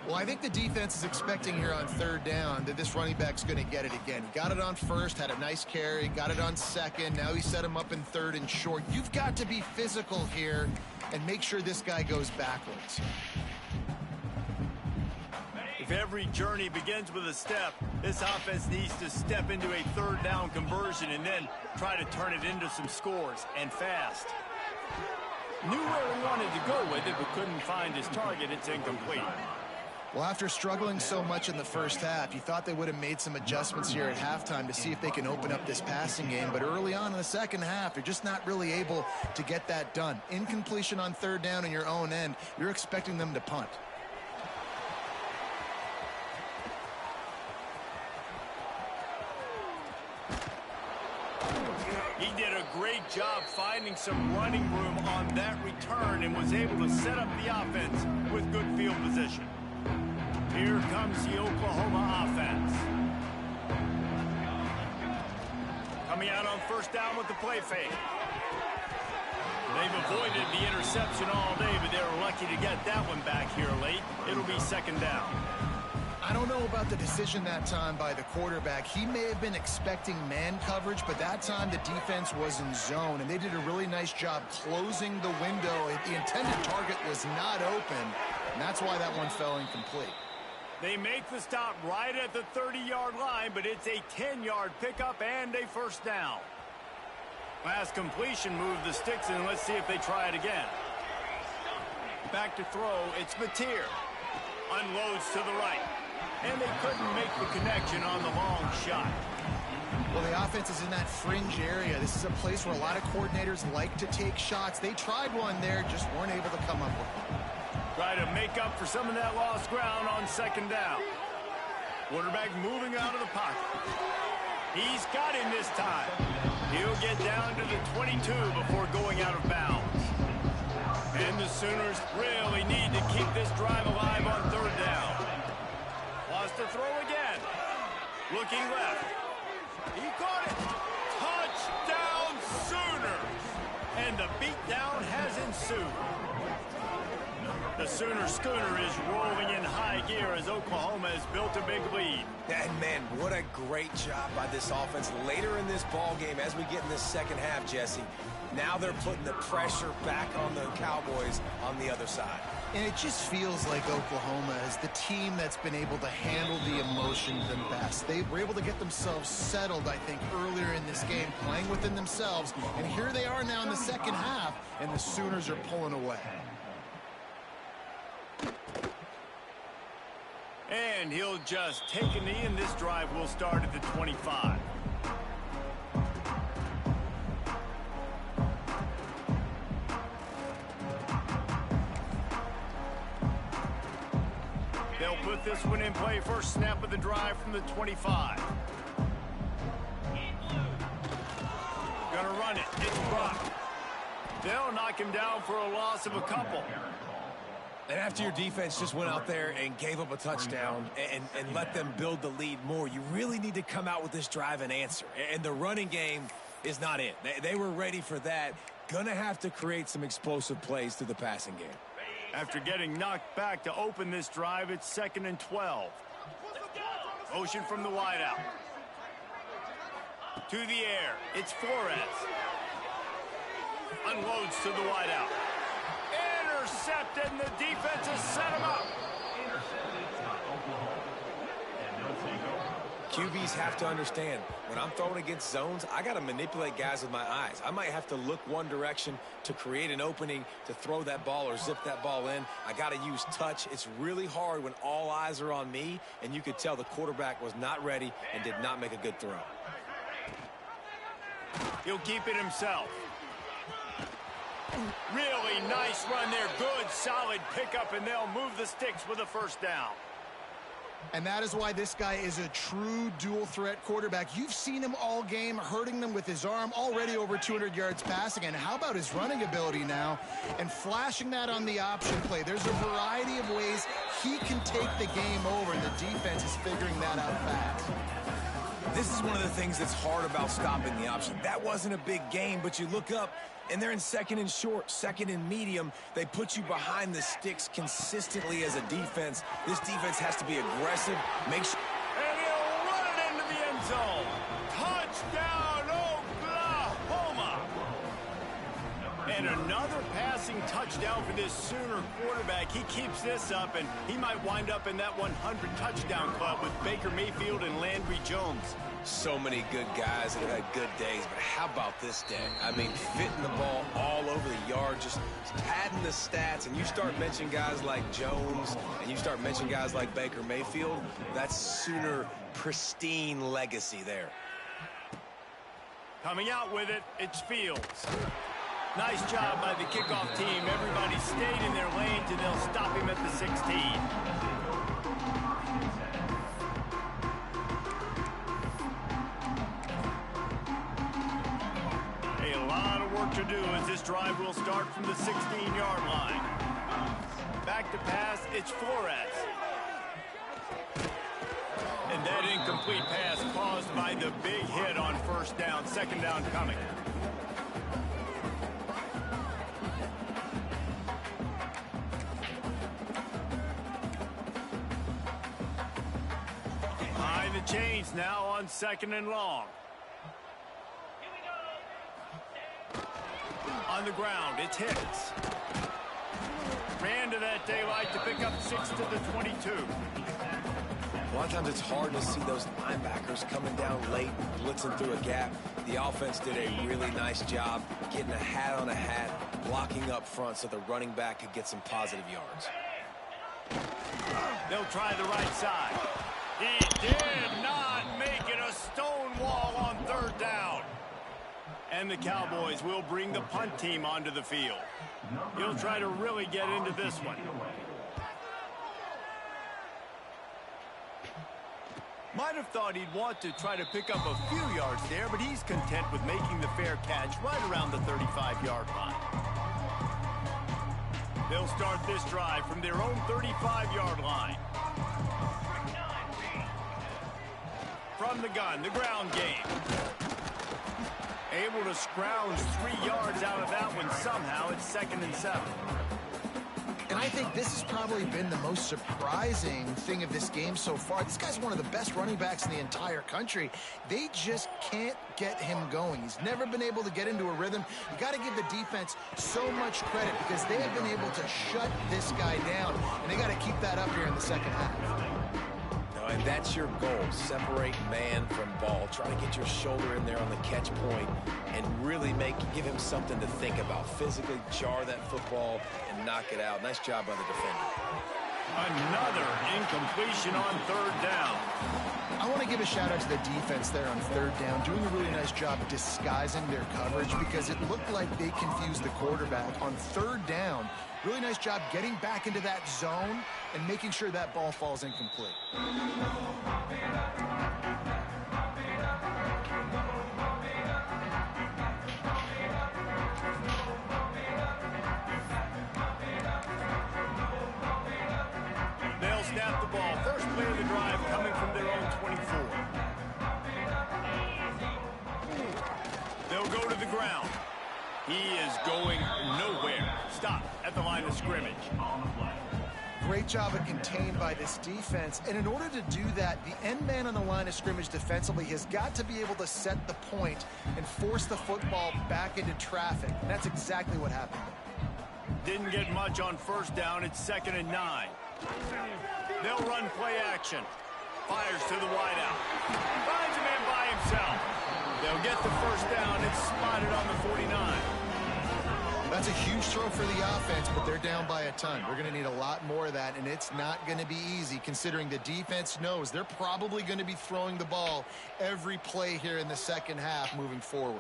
Well, I think the defense is expecting here on 3rd down that this running back's going to get it again. He got it on 1st, had a nice carry, got it on 2nd. Now he set him up in 3rd and short. You've got to be physical here and make sure this guy goes backwards. If every journey begins with a step, this offense needs to step into a 3rd down conversion and then try to turn it into some scores, and fast. Knew where he wanted to go with it, but couldn't find his target. It's incomplete. Well, after struggling so much in the first half, you thought they would have made some adjustments here at halftime to see if they can open up this passing game. But early on in the second half, they're just not really able to get that done. Incompletion on 3rd down in your own end, you're expecting them to punt. He did a great job finding some running room on that return and was able to set up the offense with good field position. Here comes the Oklahoma offense. Coming out on 1st down with the play fake. They've avoided the interception all day, but they were lucky to get that one back here late. It'll be 2nd down. I don't know about the decision that time by the quarterback. He may have been expecting man coverage, but that time the defense was in zone, and they did a really nice job closing the window. The intended target was not open, and that's why that one fell incomplete. They make the stop right at the 30-yard line, but it's a 10-yard pickup and a 1st down. Last completion moved the sticks, and let's see if they try it again. Back to throw, it's Mateer. Unloads to the right. And they couldn't make the connection on the long shot. Well, the offense is in that fringe area. This is a place where a lot of coordinators like to take shots. They tried one there, just weren't able to come up with one. Try to make up for some of that lost ground on 2nd down. Quarterback moving out of the pocket. He's got him this time. He'll get down to the 22 before going out of bounds. And the Sooners really need to keep this drive alive on 3rd down. Wants to throw again. Looking left. He caught it. Touchdown Sooners. And the beatdown has ensued. The The Sooner schooner is rolling in high gear as Oklahoma has built a big lead. And, man, what a great job by this offense later in this ball game as we get in this second half, Jesse. Now they're putting the pressure back on the Cowboys on the other side. And it just feels like Oklahoma is the team that's been able to handle the emotion the best. They were able to get themselves settled, I think, earlier in this game, playing within themselves. And here they are now in the second half, and the Sooners are pulling away. And he'll just take a knee, and this drive will start at the 25. They'll put this one in play. First snap of the drive from the 25. Gonna run it. It's Buck. They'll knock him down for a loss of a couple. And after your defense just went out there and gave up a touchdown and let them build the lead more, you really need to come out with this drive and answer. And the running game is not it. They were ready for that. Gonna have to create some explosive plays through the passing game. After getting knocked back to open this drive, it's 2nd and 12. Motion from the wideout. To the air. It's Flores. Unloads to the wideout. Intercepted, and the defense has set him up. QBs have to understand, when I'm throwing against zones, I got to manipulate guys with my eyes. I might have to look one direction to create an opening to throw that ball or zip that ball in. I got to use touch. It's really hard when all eyes are on me, and you could tell the quarterback was not ready and did not make a good throw. He'll keep it himself. Really nice run there. Good, solid pickup, and they'll move the sticks with a first down. And that is why this guy is a true dual-threat quarterback. You've seen him all game, hurting them with his arm, already over 200 yards passing. And how about his running ability now? And flashing that on the option play. There's a variety of ways he can take the game over, and the defense is figuring that out fast. This is one of the things that's hard about stopping the option. That wasn't a big game, but you look up, and they're in 2nd and short, 2nd and medium. They put you behind the sticks consistently as a defense. This defense has to be aggressive. Make sure. And he'll run it into the end zone. Touchdown, Oklahoma. And another passing touchdown for this Sooner quarterback. He keeps this up, and he might wind up in that 100 touchdown club with Baker Mayfield and Landry Jones. So many good guys that have had good days, but how about this day? I mean, fitting the ball all over the yard, just padding the stats, and you start mentioning guys like Jones, and you start mentioning guys like Baker Mayfield, that's Sooner pristine legacy there. Coming out with it, it's Fields. Nice job by the kickoff team. Everybody stayed in their lanes, and they'll stop him at the 16. To do as this drive will start from the 16-yard line. Back to pass, it's Flores. And that incomplete pass caused by the big hit on first down. 2nd down coming. Behind the chains now on 2nd and long. On the ground, it's Hicks. Ran to that daylight to pick up 6 to the 22. A lot of times it's hard to see those linebackers coming down late, blitzing through a gap. The offense did a really nice job getting a hat on a hat, blocking up front so the running back could get some positive yards. They'll try the right side. He did not make it. A stone wall on 3rd down. And the Cowboys will bring the punt team onto the field. He'll try to really get into this one. Might have thought he'd want to try to pick up a few yards there, but he's content with making the fair catch right around the 35-yard line. They'll start this drive from their own 35-yard line. From the gun, the ground game. Able to scrounge 3 yards out of that one somehow. It's 2nd and 7. And I think this has probably been the most surprising thing of this game so far. This guy's one of the best running backs in the entire country. They just can't get him going. He's never been able to get into a rhythm. You got to give the defense so much credit because they have been able to shut this guy down, and they got to keep that up here in the second half. And that's your goal. Separate man from ball. Try to get your shoulder in there on the catch point and really give him something to think about. Physically jar that football and knock it out. Nice job by the defender. Another incompletion on third down. I want to give a shout out to the defense there on third down, doing a really nice job disguising their coverage because it looked like they confused the quarterback on third down. Really nice job getting back into that zone and making sure that ball falls incomplete. They'll snap the ball. First play of the drive coming from their own 24. They'll go to the ground. He is going nowhere. Stop at the line of scrimmage. Great job of contained by this defense. And in order to do that, the end man on the line of scrimmage defensively has got to be able to set the point and force the football back into traffic. And that's exactly what happened. Didn't get much on first down. It's 2nd and 9. They'll run play action. Fires to the wideout. Finds a man by himself. They'll get the first down. It's spotted on the 49. That's a huge throw for the offense, but they're down by a ton. We're going to need a lot more of that, and it's not going to be easy considering the defense knows they're probably going to be throwing the ball every play here in the second half moving forward.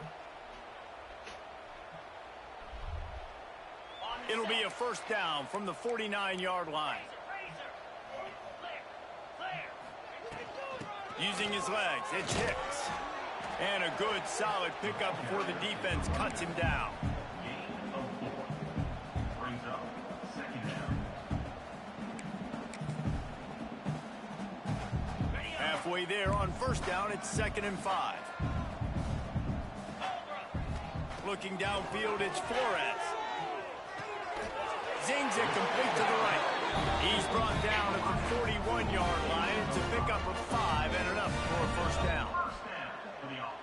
It'll be a first down from the 49-yard line. Using his legs, it's Hicks. And a good, solid pickup before the defense cuts him down. Halfway there on first down, it's 2nd and 5. Looking downfield, it's Flores. Zings it complete to the right. He's brought down at the 41-yard line. It's a pickup of 5 and enough for a first down.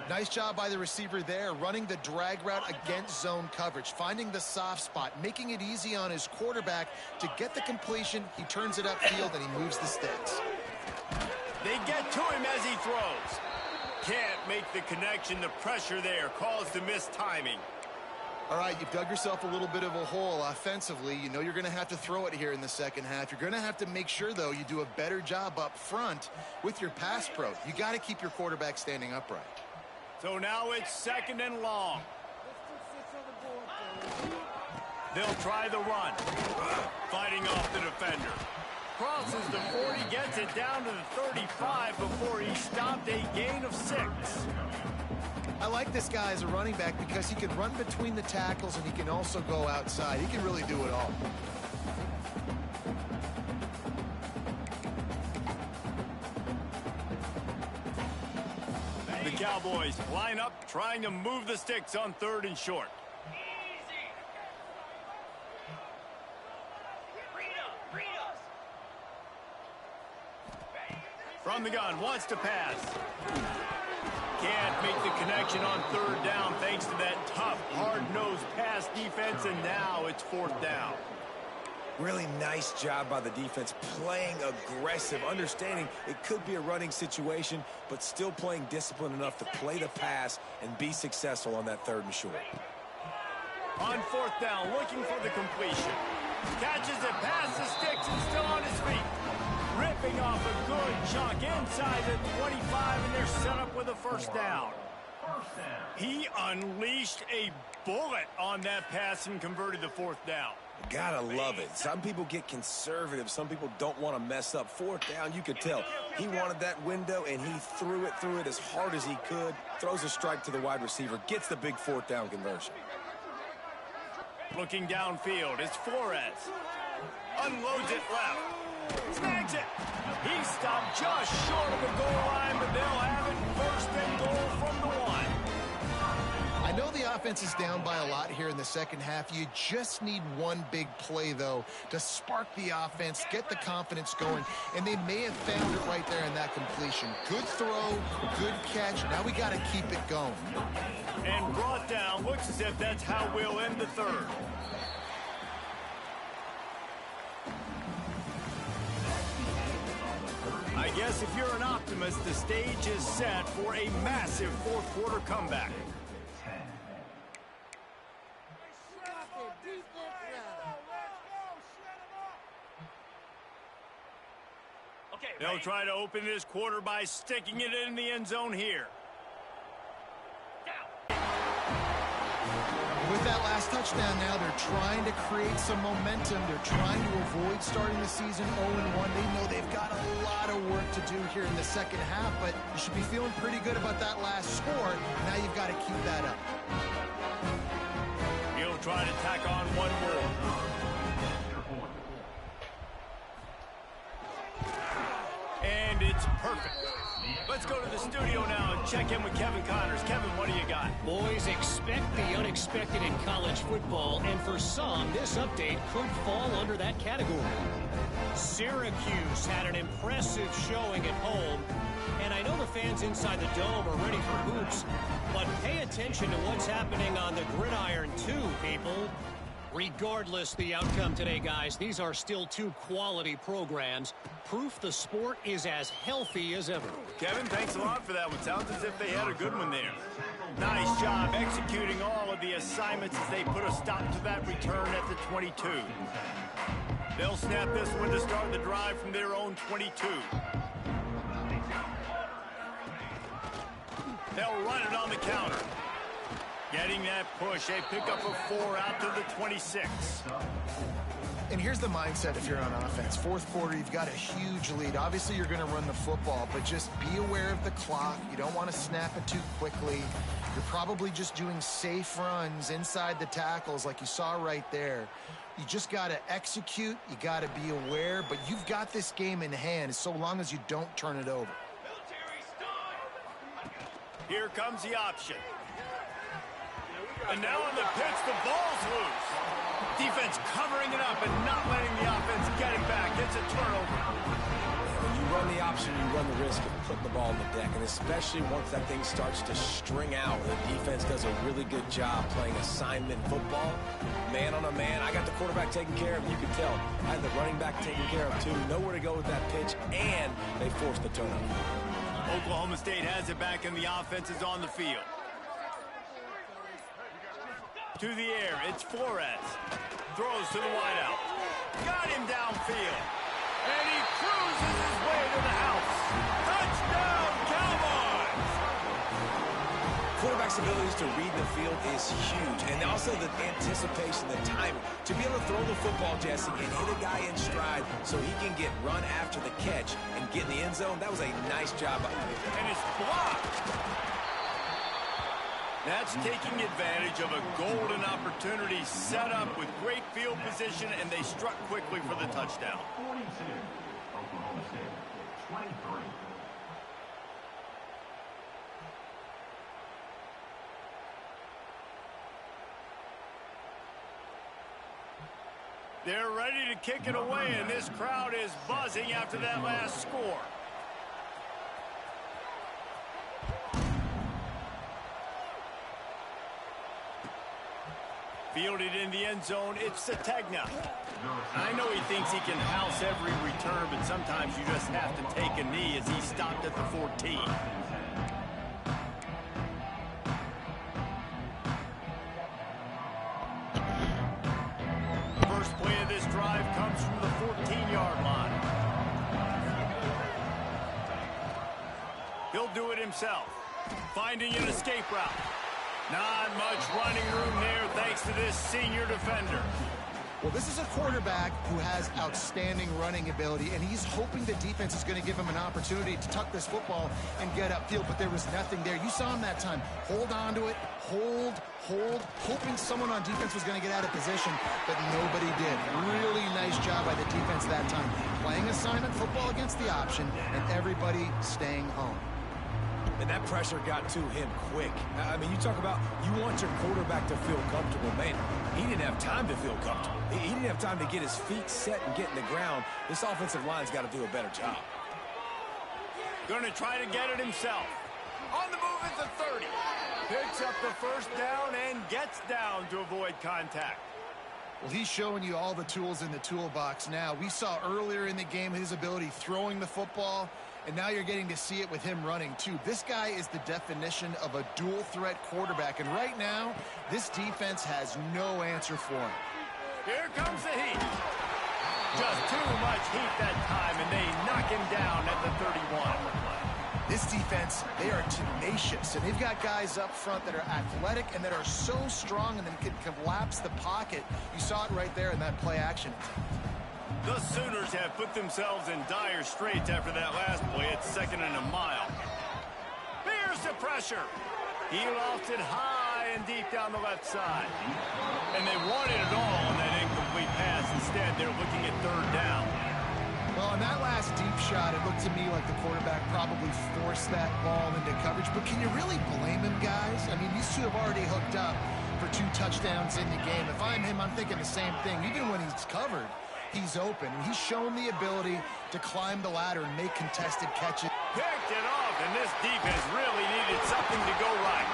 Nice job by the receiver there, running the drag route against zone coverage, finding the soft spot, making it easy on his quarterback to get the completion. He turns it upfield and he moves the sticks. They get to him as he throws. Can't make the connection. The pressure there caused the missed timing. All right, you've dug yourself a little bit of a hole offensively. You know you're going to have to throw it here in the second half. You're going to have to make sure, though, you do a better job up front with your pass pro. You got to keep your quarterback standing upright. So now it's 2nd and long. They'll try the run. Fighting off the defender. Crosses the 40, gets it down to the 35 before he stopped, a gain of 6. I like this guy as a running back because he can run between the tackles and he can also go outside. He can really do it all. The Cowboys line up, trying to move the sticks on 3rd and short. From the gun, wants to pass. Can't make the connection on 3rd down thanks to that tough, hard-nosed pass defense, and now it's 4th down. Really nice job by the defense, playing aggressive, understanding it could be a running situation, but still playing disciplined enough to play the pass and be successful on that 3rd and short. On 4th down, looking for the completion. Catches it past the sticks and still on his feet. Ripping off a good chunk inside the 25, and they're set up with a first down. He unleashed a bullet on that pass and converted the 4th down. Gotta love it. Some people get conservative. Some people don't want to mess up. 4th down, you could tell. He wanted that window, and he threw it as hard as he could. Throws a strike to the wide receiver. Gets the big 4th down conversion. Looking downfield, it's Flores. Unloads it left. Snags it. He stopped just short of the goal line, but they'll have it 1st and goal from the 1. I I know the offense is down by a lot here in the second half. You just need one big play, though, to spark the offense, get the confidence going, and they may have found it right there in that completion. Good throw, good catch. Now we got to keep it going. And brought down. Looks as if that's how we'll end the third. I guess if you're an optimist, the stage is set for a massive fourth-quarter comeback. They'll try to open this quarter by sticking it in the end zone here. With that last touchdown now, they're trying to create some momentum. They're trying to avoid starting the season 0-1. They know they've got a lot of work to do here in the second half, but you should be feeling pretty good about that last score. Now you've got to keep that up. He'll try to tack on one more. And it's perfect. Let's go to the studio now and check in with Kevin Connors. Kevin, what do you got? Boys, expect the unexpected in college football, and for some, this update could fall under that category. Syracuse had an impressive showing at home, and I know the fans inside the dome are ready for hoops, but pay attention to what's happening on the gridiron too, people. Regardless the outcome today, guys, these are still two quality programs. Proof the sport is as healthy as ever. Kevin, thanks a lot for that one. Sounds as if they had a good one there. Nice job executing all of the assignments as they put a stop to that return at the 22. They'll snap this one to start the drive from their own 22. They'll run it on the counter. Getting that push, a pickup of 4 out to the 26. And here's the mindset if you're on offense. Fourth quarter, you've got a huge lead. Obviously, you're going to run the football, but just be aware of the clock. You don't want to snap it too quickly. You're probably just doing safe runs inside the tackles like you saw right there. You just got to execute. You got to be aware, but you've got this game in hand so long as you don't turn it over. Here comes the option. And now on the pitch, the ball's loose. Defense covering it up and not letting the offense get it back. It's a turnover. When you run the option, you run the risk of putting the ball on the deck, and especially once that thing starts to string out, the defense does a really good job playing assignment football. Man on a man, I got the quarterback taken care of. You can tell I had the running back taken care of too. Nowhere to go with that pitch, and they forced the turnover. Oklahoma State has it back, and the offense is on the field. To the air, it's Flores. Throws to the wideout. Got him downfield. And he cruises his way to the house. Touchdown, Cowboys! Quarterback's abilities to read the field is huge. And also the anticipation, the timing. To be able to throw the football, Jesse, and hit a guy in stride so he can get run after the catch and get in the end zone, that was a nice job. And it's blocked. That's taking advantage of a golden opportunity set up with great field position, and they struck quickly for the touchdown. 42, Oklahoma State, 23. They're ready to kick it away, and this crowd is buzzing after that last score. Fielded in the end zone, it's Sategna. I know he thinks he can house every return, but sometimes you just have to take a knee as he stopped at the 14. First play of this drive comes from the 14-yard line. He'll do it himself, finding an escape route. Not much running room there thanks to this senior defender. Well, this is a quarterback who has outstanding running ability, and he's hoping the defense is going to give him an opportunity to tuck this football and get upfield, but there was nothing there. You saw him that time. Hold on to it, hold, hoping someone on defense was going to get out of position, but nobody did. Really nice job by the defense that time. Playing assignment football against the option, and everybody staying home. And that pressure got to him quick. I mean, you talk about you want your quarterback to feel comfortable. Man, he didn't have time to feel comfortable. He didn't have time to get his feet set and get in the ground. This offensive line's got to do a better job. Going to try to get it himself. On the move at the 30. Picks up the first down and gets down to avoid contact. Well, he's showing you all the tools in the toolbox now. We saw earlier in the game his ability throwing the football, and now you're getting to see it with him running too. This guy is the definition of a dual-threat quarterback, and right now, this defense has no answer for him. Here comes the heat. Just too much heat that time, and they knock him down at the 31. This defense, they are tenacious, and they've got guys up front that are athletic and that are so strong and then can collapse the pocket. You saw it right there in that play action. The Sooners have put themselves in dire straits after that last play. It's 2nd and a mile. Here's the pressure. He lost it high and deep down the left side. And they wanted it all on that incomplete pass. Instead, they're looking at 3rd down. Well, on that last deep shot, it looked to me like the quarterback probably forced that ball into coverage. But can you really blame him, guys? I mean, these two have already hooked up for 2 touchdowns in the game. If I'm him, I'm thinking the same thing. Even when he's covered, he's open. And he's shown the ability to climb the ladder and make contested catches. Picked it off, and this defense really needed something to go right.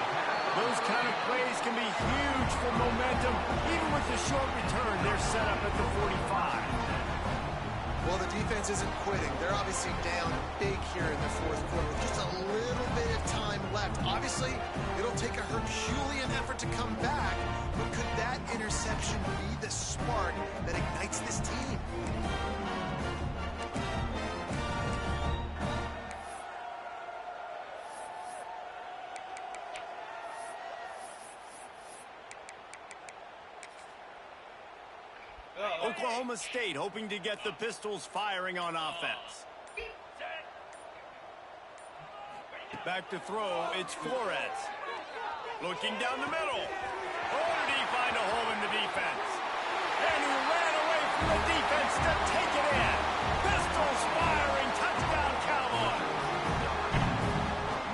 Those kind of plays can be huge for momentum. Even with the short return, they're set up at the 45. Well, the defense isn't quitting. They're obviously down big here in the 4th quarter with just a little bit of time left. Obviously, it'll take a Herculean effort to come back, but could that interception be the spark that ignites this team? Oklahoma State hoping to get the Pistols firing on offense. Back to throw, it's Flores. Looking down the middle. Oh, did he find a hole in the defense? And he ran away from the defense to take it in. Pistols firing, touchdown Cowboys.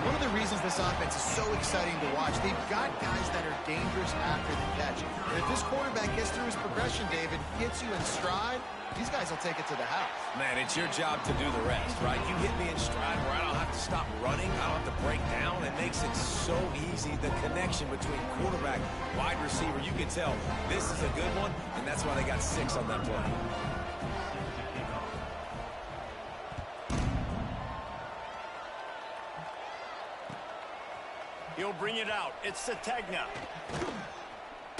One of the reasons this offense is so exciting to watch, they've got guys that are dangerous after the catch. And if this quarterback gets through his progression, David, gets you in stride, these guys will take it to the house. Man, it's your job to do the rest, right? You hit me in stride where I don't have to stop running. I don't have to break down. It makes it so easy. The connection between quarterback, wide receiver, you can tell this is a good one, and that's why they got 6 on that play. He'll bring it out. It's Sategna.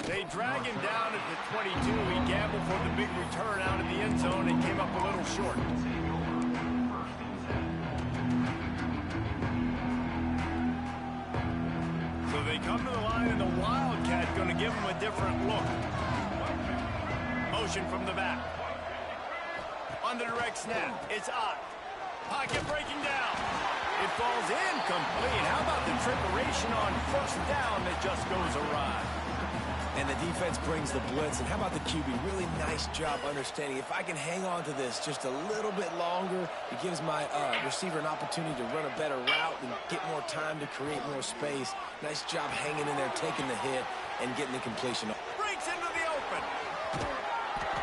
They drag him down at the 22. He gambled for the big return out of the end zone and came up a little short. So they come to the line, and the Wildcat going to give him a different look. Motion from the back. On the direct snap, it's Ott. Pocket breaking down. It falls incomplete. How about the trickeration on 1st down that just goes awry? And the defense brings the blitz. And how about the QB? Really nice job understanding. If I can hang on to this just a little bit longer, it gives my receiver an opportunity to run a better route and get more time to create more space. Nice job hanging in there, taking the hit, and getting the completion. Breaks into the open.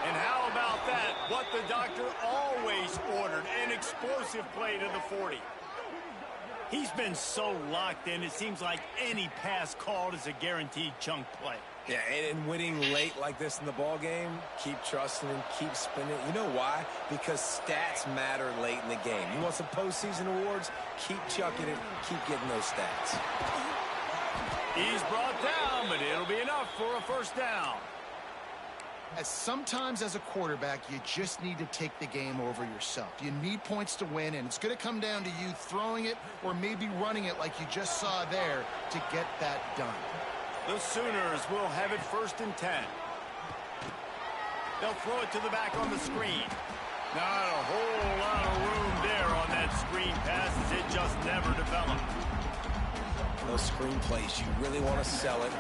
And how about that? What the doctor always ordered, an explosive play to the 40. He's been so locked in, it seems like any pass called is a guaranteed chunk play. Yeah, and winning late like this in the ball game, keep trusting and keep spinning. You know why? Because stats matter late in the game. You want some postseason awards? Keep chucking it, keep getting those stats. He's brought down, but it'll be enough for a 1st down. Sometimes as a quarterback, you just need to take the game over yourself. You need points to win, and it's going to come down to you throwing it or maybe running it like you just saw there to get that done. The Sooners will have it 1st and 10. They'll throw it to the back on the screen. Not a whole lot of room there on that screen pass as it just never developed. Those screen plays, you really want to sell it.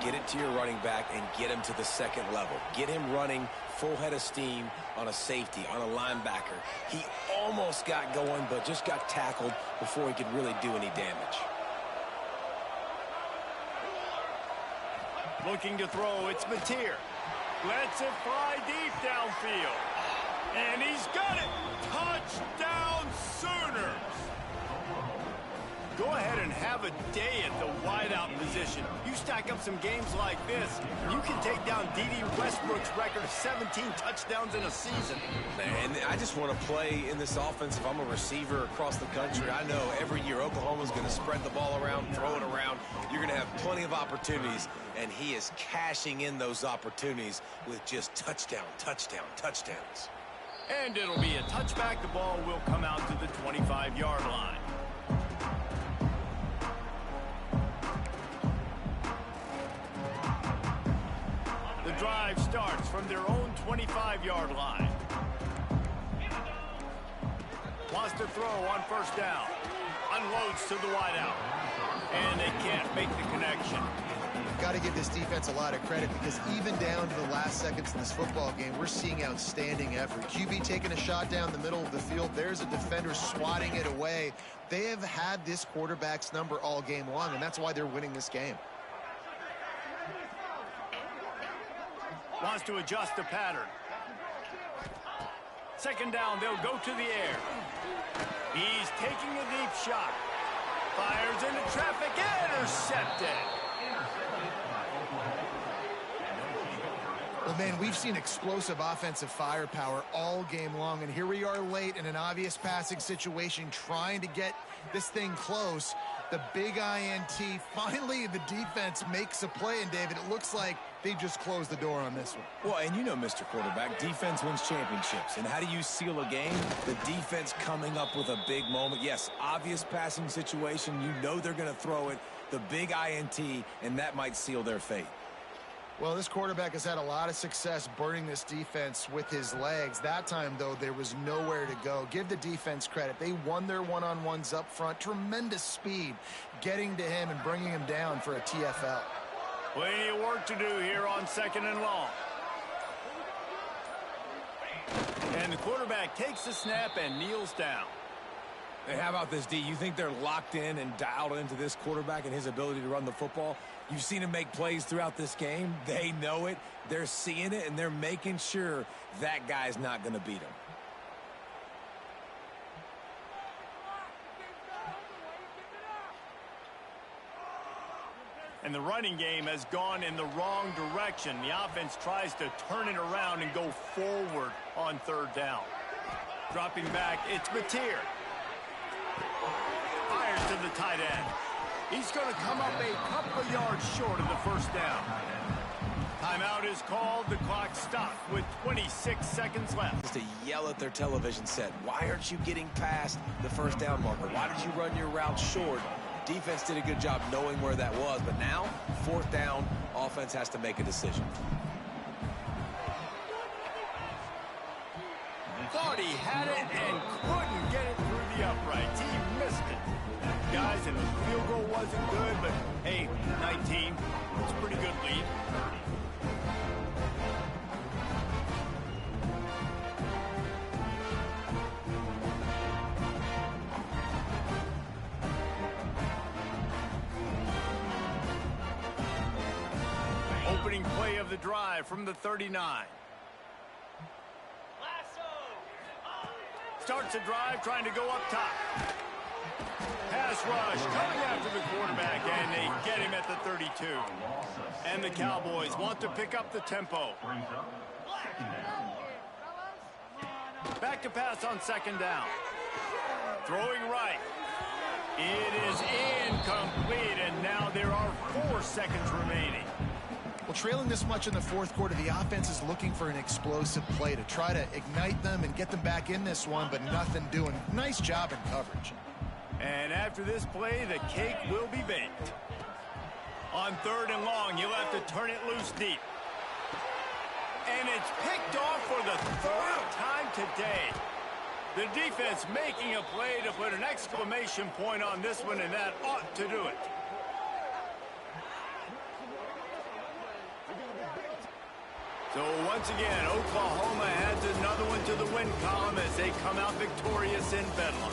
get it to your running back and get him to the second level. Get him running full head of steam on a safety, on a linebacker. He almost got going, but just got tackled before he could really do any damage. Looking to throw, it's Mateer. Lets it fly deep downfield. And he's got it. Touchdown Sooners. Go ahead and have a day at the wideout position. You stack up some games like this, you can take down D.D. Westbrook's record of 17 touchdowns in a season. Man, I just want to play in this offense if I'm a receiver across the country. I know every year Oklahoma's going to spread the ball around, throw it around. You're going to have plenty of opportunities, and he is cashing in those opportunities with just touchdown, touchdown, touchdowns. And it'll be a touchback. The ball will come out to the 25-yard line. The drive starts from their own 25-yard line. Wants to throw on first down. Unloads to the wideout. And they can't make the connection. Got to give this defense a lot of credit because even down to the last seconds in this football game, we're seeing outstanding effort. QB taking a shot down the middle of the field. There's a defender swatting it away. They have had this quarterback's number all game long, and that's why they're winning this game. Wants to adjust the pattern. Second down, they'll go to the air. He's taking a deep shot. Fires into traffic, intercepted. Well, man, we've seen explosive offensive firepower all game long, and here we are late in an obvious passing situation trying to get this thing close. The big INT, finally the defense makes a play, and David, it looks like they just closed the door on this one. Well, and you know, Mr. Quarterback, defense wins championships. And how do you seal a game? The defense coming up with a big moment. Yes, obvious passing situation. You know they're going to throw it. The big INT, and that might seal their fate. Well, this quarterback has had a lot of success burning this defense with his legs. That time, though, there was nowhere to go. Give the defense credit. They won their one-on-ones up front. Tremendous speed getting to him and bringing him down for a TFL. Plenty of work to do here on second and long. And the quarterback takes the snap and kneels down. Hey, how about this, D? You think they're locked in and dialed into this quarterback and his ability to run the football? You've seen him make plays throughout this game. They know it. They're seeing it, and they're making sure that guy's not going to beat him. And the running game has gone in the wrong direction. The offense tries to turn it around and go forward on third down. Dropping back, it's Mateer. Fires to the tight end. He's going to come up a couple of yards short of the first down. Timeout is called. The clock stopped with 26 seconds left. Just to yell at their television set, why aren't you getting past the first down marker? Why did you run your route short? Defense did a good job knowing where that was, but now, fourth down, offense has to make a decision. Thought he had it and couldn't get it through the uprights. He missed it. Guys, and the field goal wasn't good, but hey, 19, it's a pretty good lead. Opening play of the drive from the 39. Starts a drive trying to go up top. Pass rush coming after the quarterback, and they get him at the 32. And the Cowboys want to pick up the tempo. Back to pass on second down. Throwing right. It is incomplete, and now there are 4 seconds remaining. Well, trailing this much in the fourth quarter, the offense is looking for an explosive play to try to ignite them and get them back in this one, but nothing doing. Nice job in coverage. And after this play, the cake will be baked. On third and long, you'll have to turn it loose deep. And it's picked off for the 3rd time today. The defense making a play to put an exclamation point on this one, and that ought to do it. So once again, Oklahoma adds another one to the win column as they come out victorious in Bedlam.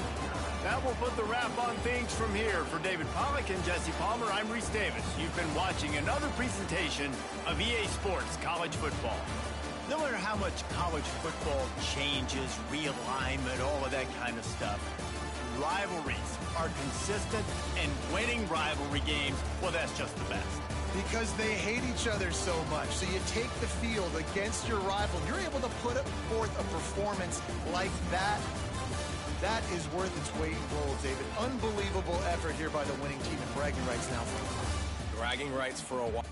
That will put the wrap on things from here. For David Pollack and Jesse Palmer, I'm Reese Davis. You've been watching another presentation of EA Sports College Football. No matter how much college football changes, realignment, all of that kind of stuff, rivalries are consistent, and winning rivalry games, well, that's just the best. Because they hate each other so much. So you take the field against your rival. You're able to put forth a performance like that. That is worth its weight in gold, David. Unbelievable effort here by the winning team, and bragging rights now for them. Bragging rights for a while.